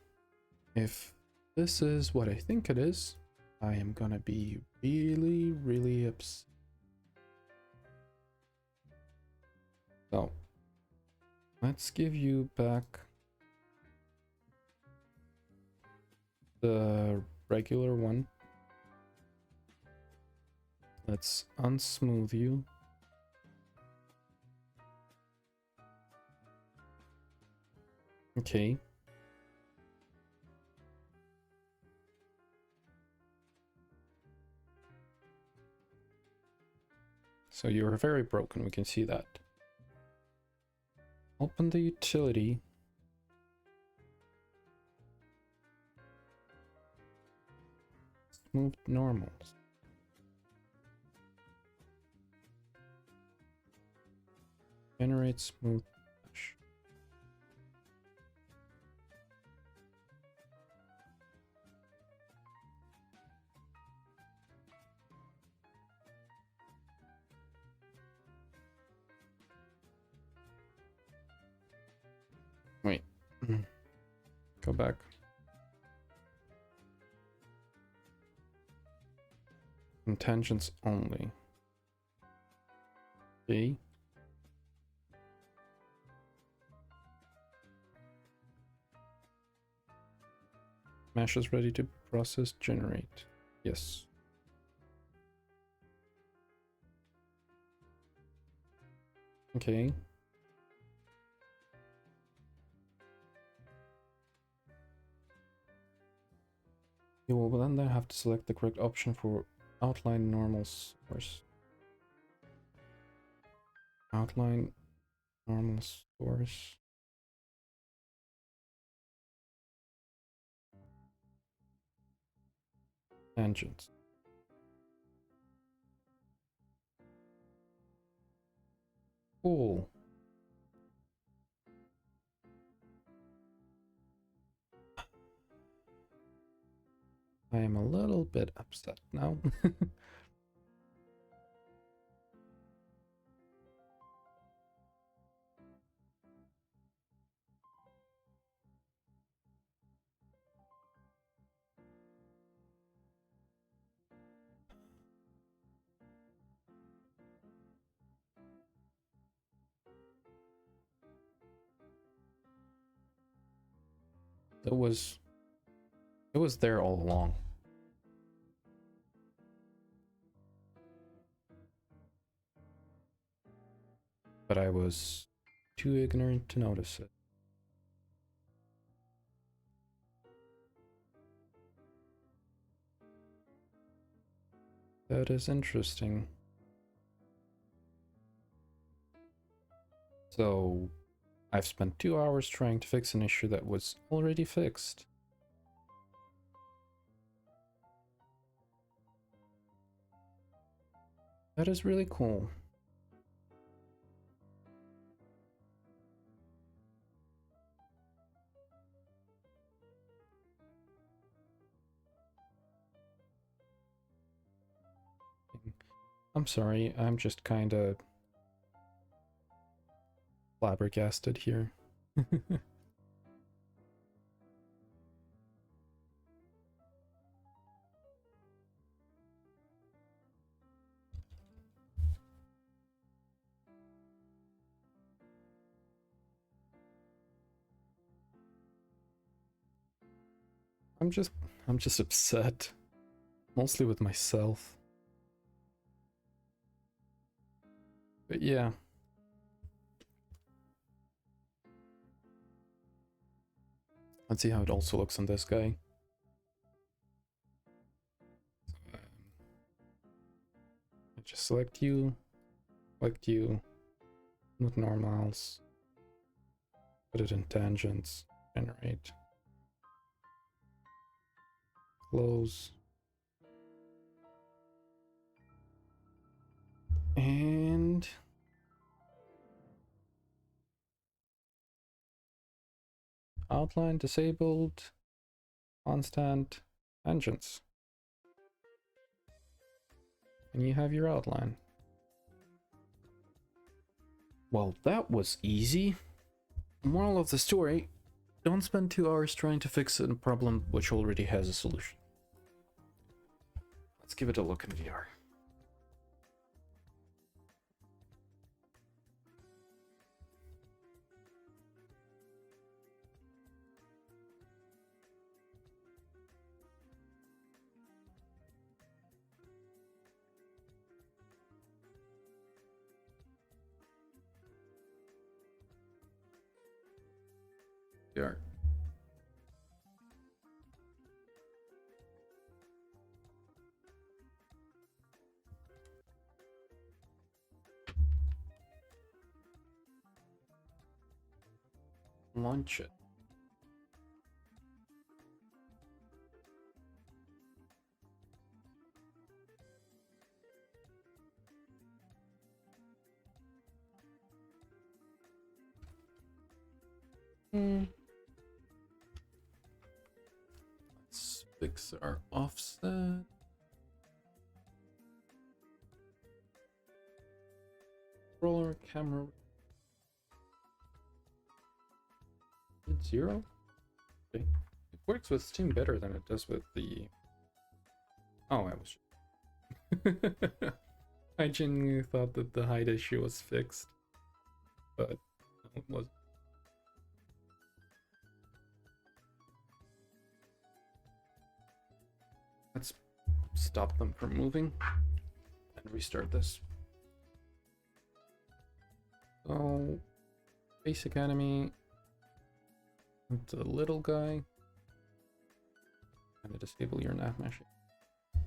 If this is what I think it is, I am gonna be really, really upset. So, let's give you back the regular one. Let's unsmooth you. Okay. So you are very broken, we can see that. Open the utility. Smooth normals. Generate smooth mesh. Wait. Go back. Tangents only. Okay. Mesh is ready to process, generate. Yes. Okay. You will then have to select the correct option for outline normal source. Outline normal source. Tangents. Cool. I am a little bit upset now. It was there all along. But I was too ignorant to notice it. That is interesting. So, I've spent 2 hours trying to fix an issue that was already fixed. That is really cool. I'm sorry, I'm just kinda flabbergasted here. I'm just upset. Mostly with myself. But yeah. Let's see how it also looks on this guy. I just select you, with normals, put it in tangents, generate, close, and outline disabled, constant, tangents. And you have your outline. Well, that was easy. Moral of the story, don't spend 2 hours trying to fix a problem which already has a solution. Let's give it a look in VR. VR. Launch it. Let's fix our offset. Roller camera. 0? Okay. It works with Steam better than it does with the... Oh, I was... I genuinely thought that the height issue was fixed. But no, it wasn't. stop them from moving and restart this. So, basic enemy, the little guy, and disable your nav mesh.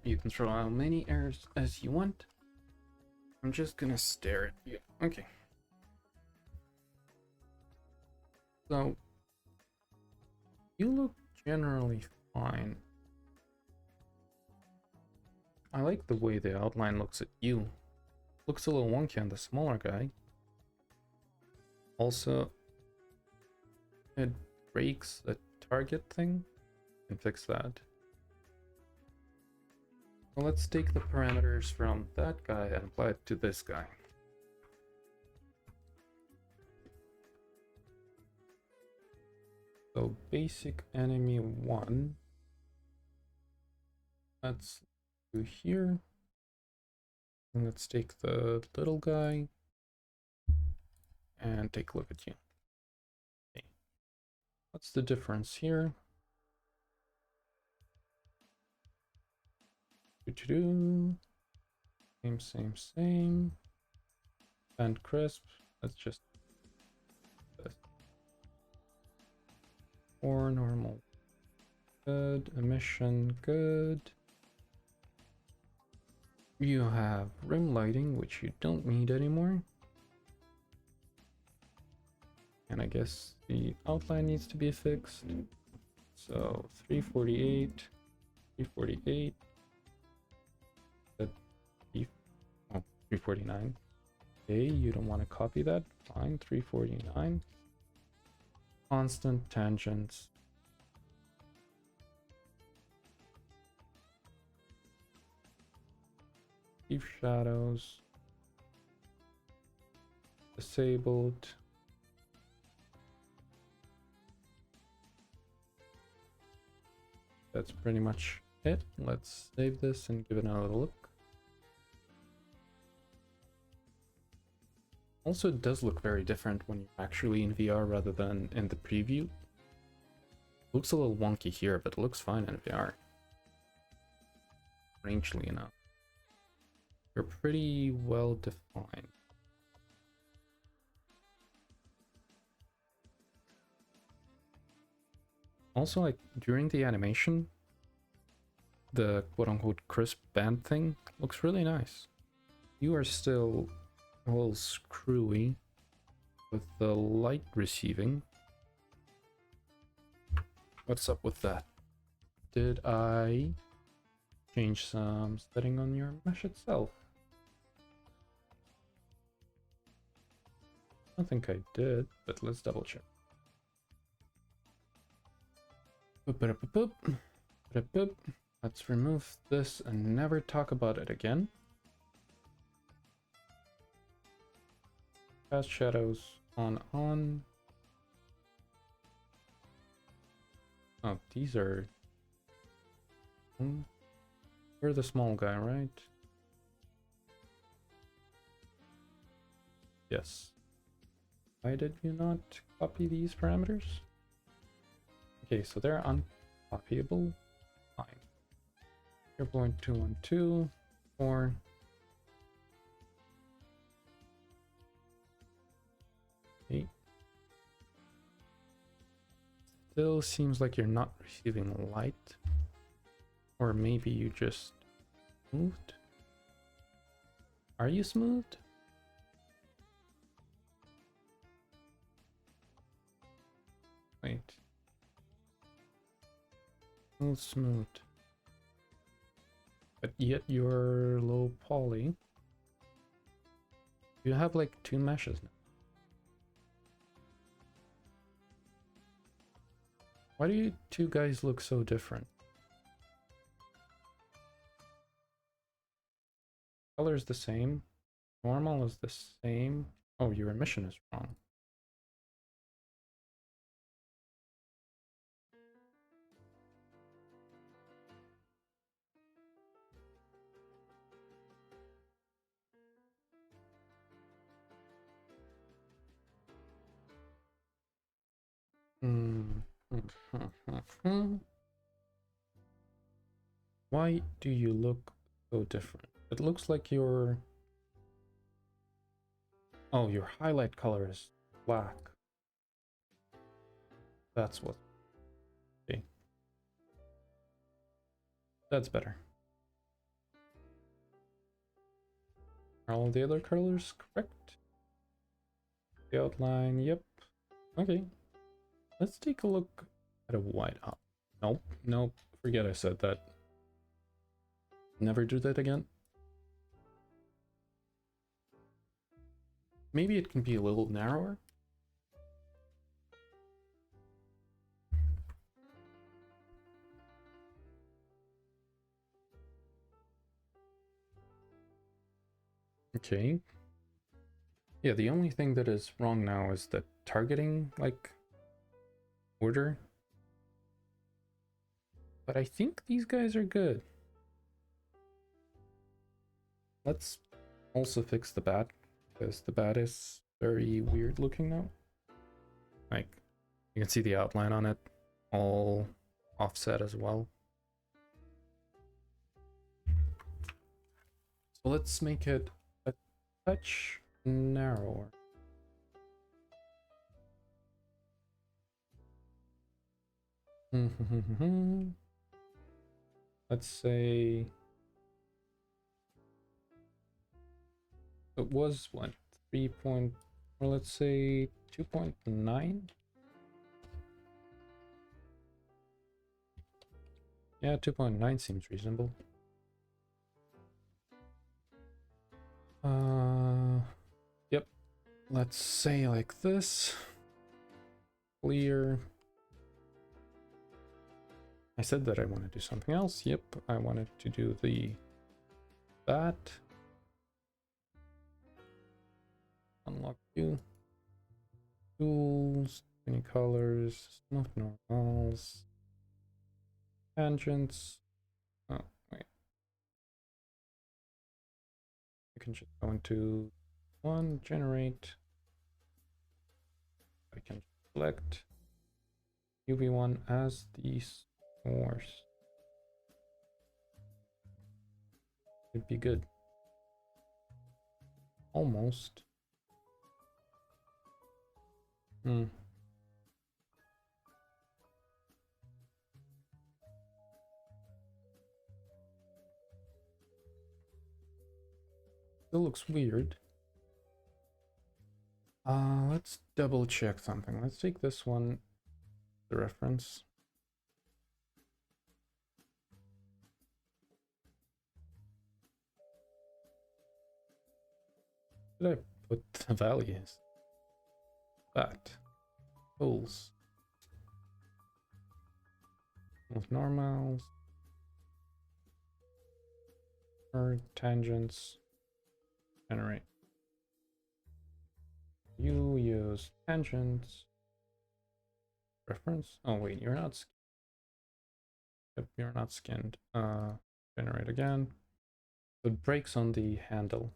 You can throw out many arrows as you want. I'm just gonna stare at you. Okay. So, you look generally fine. I like the way the outline looks at you. Looks a little wonky on the smaller guy. Also, it breaks the target thing. You can fix that. Well, let's take the parameters from that guy and apply it to this guy. So basic enemy 1. Let's do here. And let's take the little guy and take a look at you. Okay. What's the difference here? Same. And crisp. Let's just this. Or normal. Good. Emission. Good. You have rim lighting, which you don't need anymore. And I guess the outline needs to be fixed. So 348, 348. 349. Okay, you don't want to copy that. Fine, 349. Constant tangents. Deep shadows. Disabled. That's pretty much it. Let's save this and give it another look. Also, it does look very different when you're actually in VR rather than in the preview. Looks a little wonky here, but it looks fine in VR. Strangely enough. You're pretty well defined. Also, like, during the animation, the quote-unquote crisp band thing looks really nice. You are still a little screwy with the light receiving. What's up with that? Did I change some setting on your mesh itself? I don't think I did, but let's double check. Let's remove this and never talk about it again. Cast shadows on. Oh, these are... We're the small guy, right? Yes. Why did you not copy these parameters? Okay, so they're uncopyable. Fine. 0.212, 4. Still seems like you're not receiving light. Or maybe you just smoothed? Are you smoothed? Wait. Smooth. But yet you're low poly. You have like 2 meshes now. Why do you 2 guys look so different? Color is the same. Normal is the same. Oh, your emission is wrong. Why do you look so different? It looks like your... Oh, your highlight color is black. That's what... Okay. That's better. Are all the other colors correct? The outline, yep. Okay. Let's take a look at a white out. Nope, nope. Forget I said that. Never do that again. Maybe it can be a little narrower. Okay. Yeah, the only thing that is wrong now is the targeting, like, order. But I think these guys are good. Let's also fix the bat, because the bat is very weird looking now. Like, you can see the outline on it, all offset as well. So let's make it a touch narrower. Let's say it was what, 3 point, or let's say 2.9. Yeah, 2.9 seems reasonable. Yep. Let's say like this. Clear. I said that I want to do something else. Yep, I wanted to do that. Unlock you. Tools, any colors, smooth normals, tangents. Oh, wait. I can just go into one, generate. I can select UV1 as the source. Should be good. Almost. Still looks weird. Let's double check something. Let's take this one, the reference. Did I put the values? That. Tools. With normals. Or tangents. Generate. You use tangents. Reference. Oh wait, you're not. Yep, you're not skinned. Generate again. It breaks on the handle.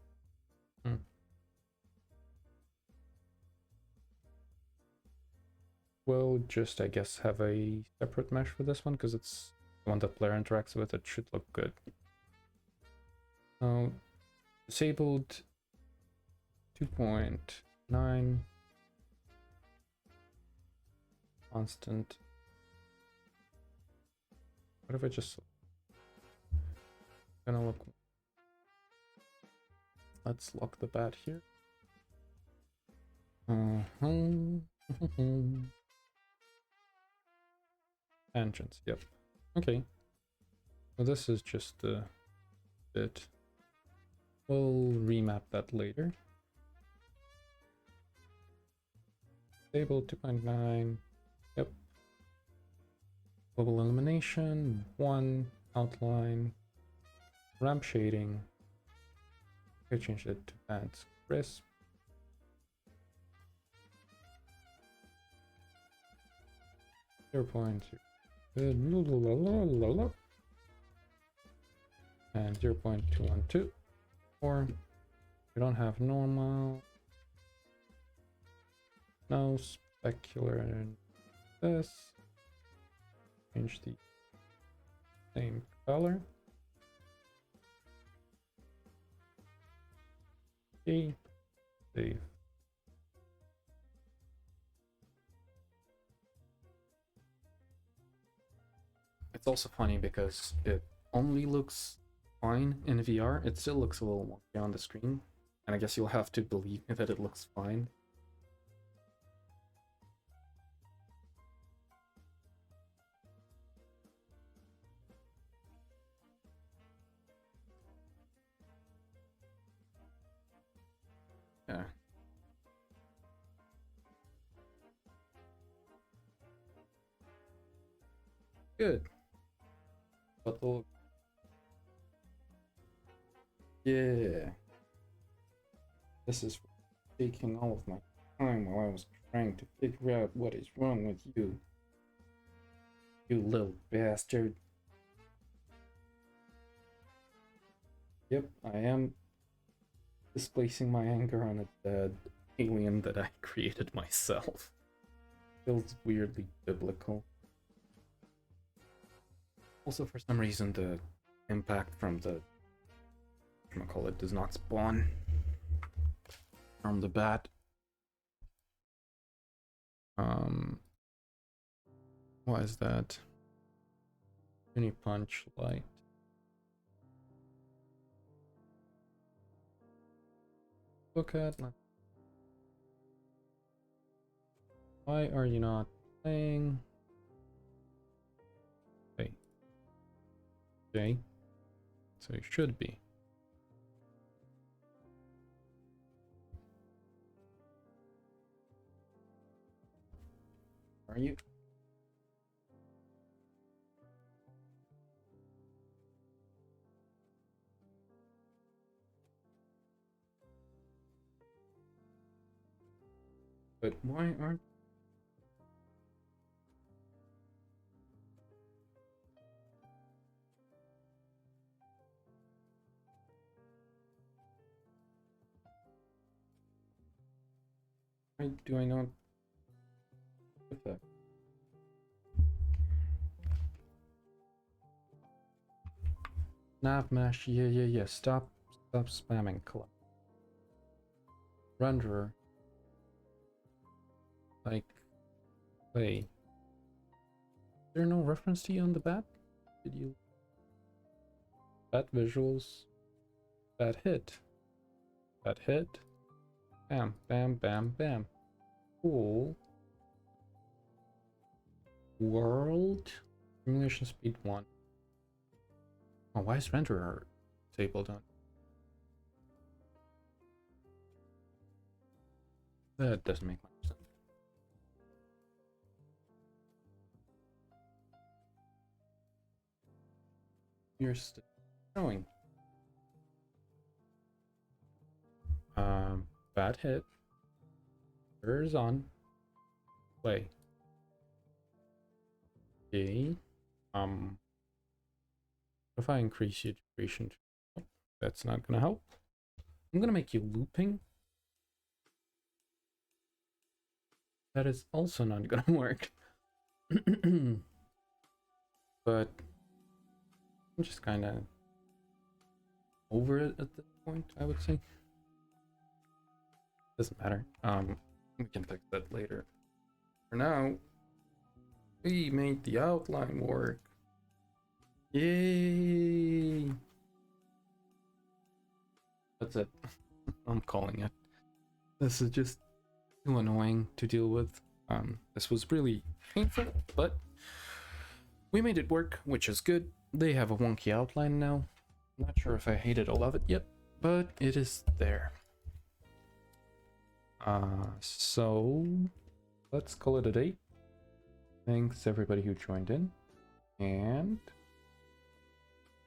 We'll just, I guess, have a separate mesh for this one because it's the one that player interacts with. It should look good. Disabled 2.9 constant. What if I just gonna look? Let's lock the bat here. Tangents, yep. Okay. So this is just a bit. We'll remap that later. Stable 2.9. Yep. Global illumination 1. Outline. Ramp shading. I changed it to adds crisp. .2 and 0.212, or we don't have normal, no specular, and this change the same color. Okay, save. It's also funny because it only looks fine in VR. It still looks a little wonky on the screen, and I guess you'll have to believe me that it looks fine. Yeah. Good. But the yeah. This is taking all of my time while I was trying to figure out what is wrong with you. You little bastard. Yep, I am displacing my anger on a dead alien that I created myself. Feels weirdly biblical. Also, for some reason, the impact from the whatchamacallit does not spawn from the bat. Why is that? Any punch light? Look at. Why are you not playing? Hey. Okay. So you should be. Are you? But why aren't why do I not get that? Nav mesh, yeah. Stop spamming collect. Renderer. Like play. Is there no reference to you on the bat? Did you bat visuals? Bat hit. Bat hit. Bam, bam, bam, bam. Cool. World. Simulation speed 1. Oh, why is renderer disabled on? That doesn't make much sense. You're still showing. Bad hit. Mirrors on. Play. Okay. If I increase your duration, that's not gonna help. I'm gonna make you looping. That is also not gonna work. But I'm just kind of over it at this point, I would say. Doesn't matter. We can fix that later. For now, we made the outline work. Yay! That's it. I'm calling it. This is just too annoying to deal with. This was really painful, but we made it work, which is good. They have a wonky outline now. I'm not sure if I hate it or love it yet, but it is there. So let's call it a day. Thanks everybody who joined in, and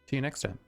see you next time.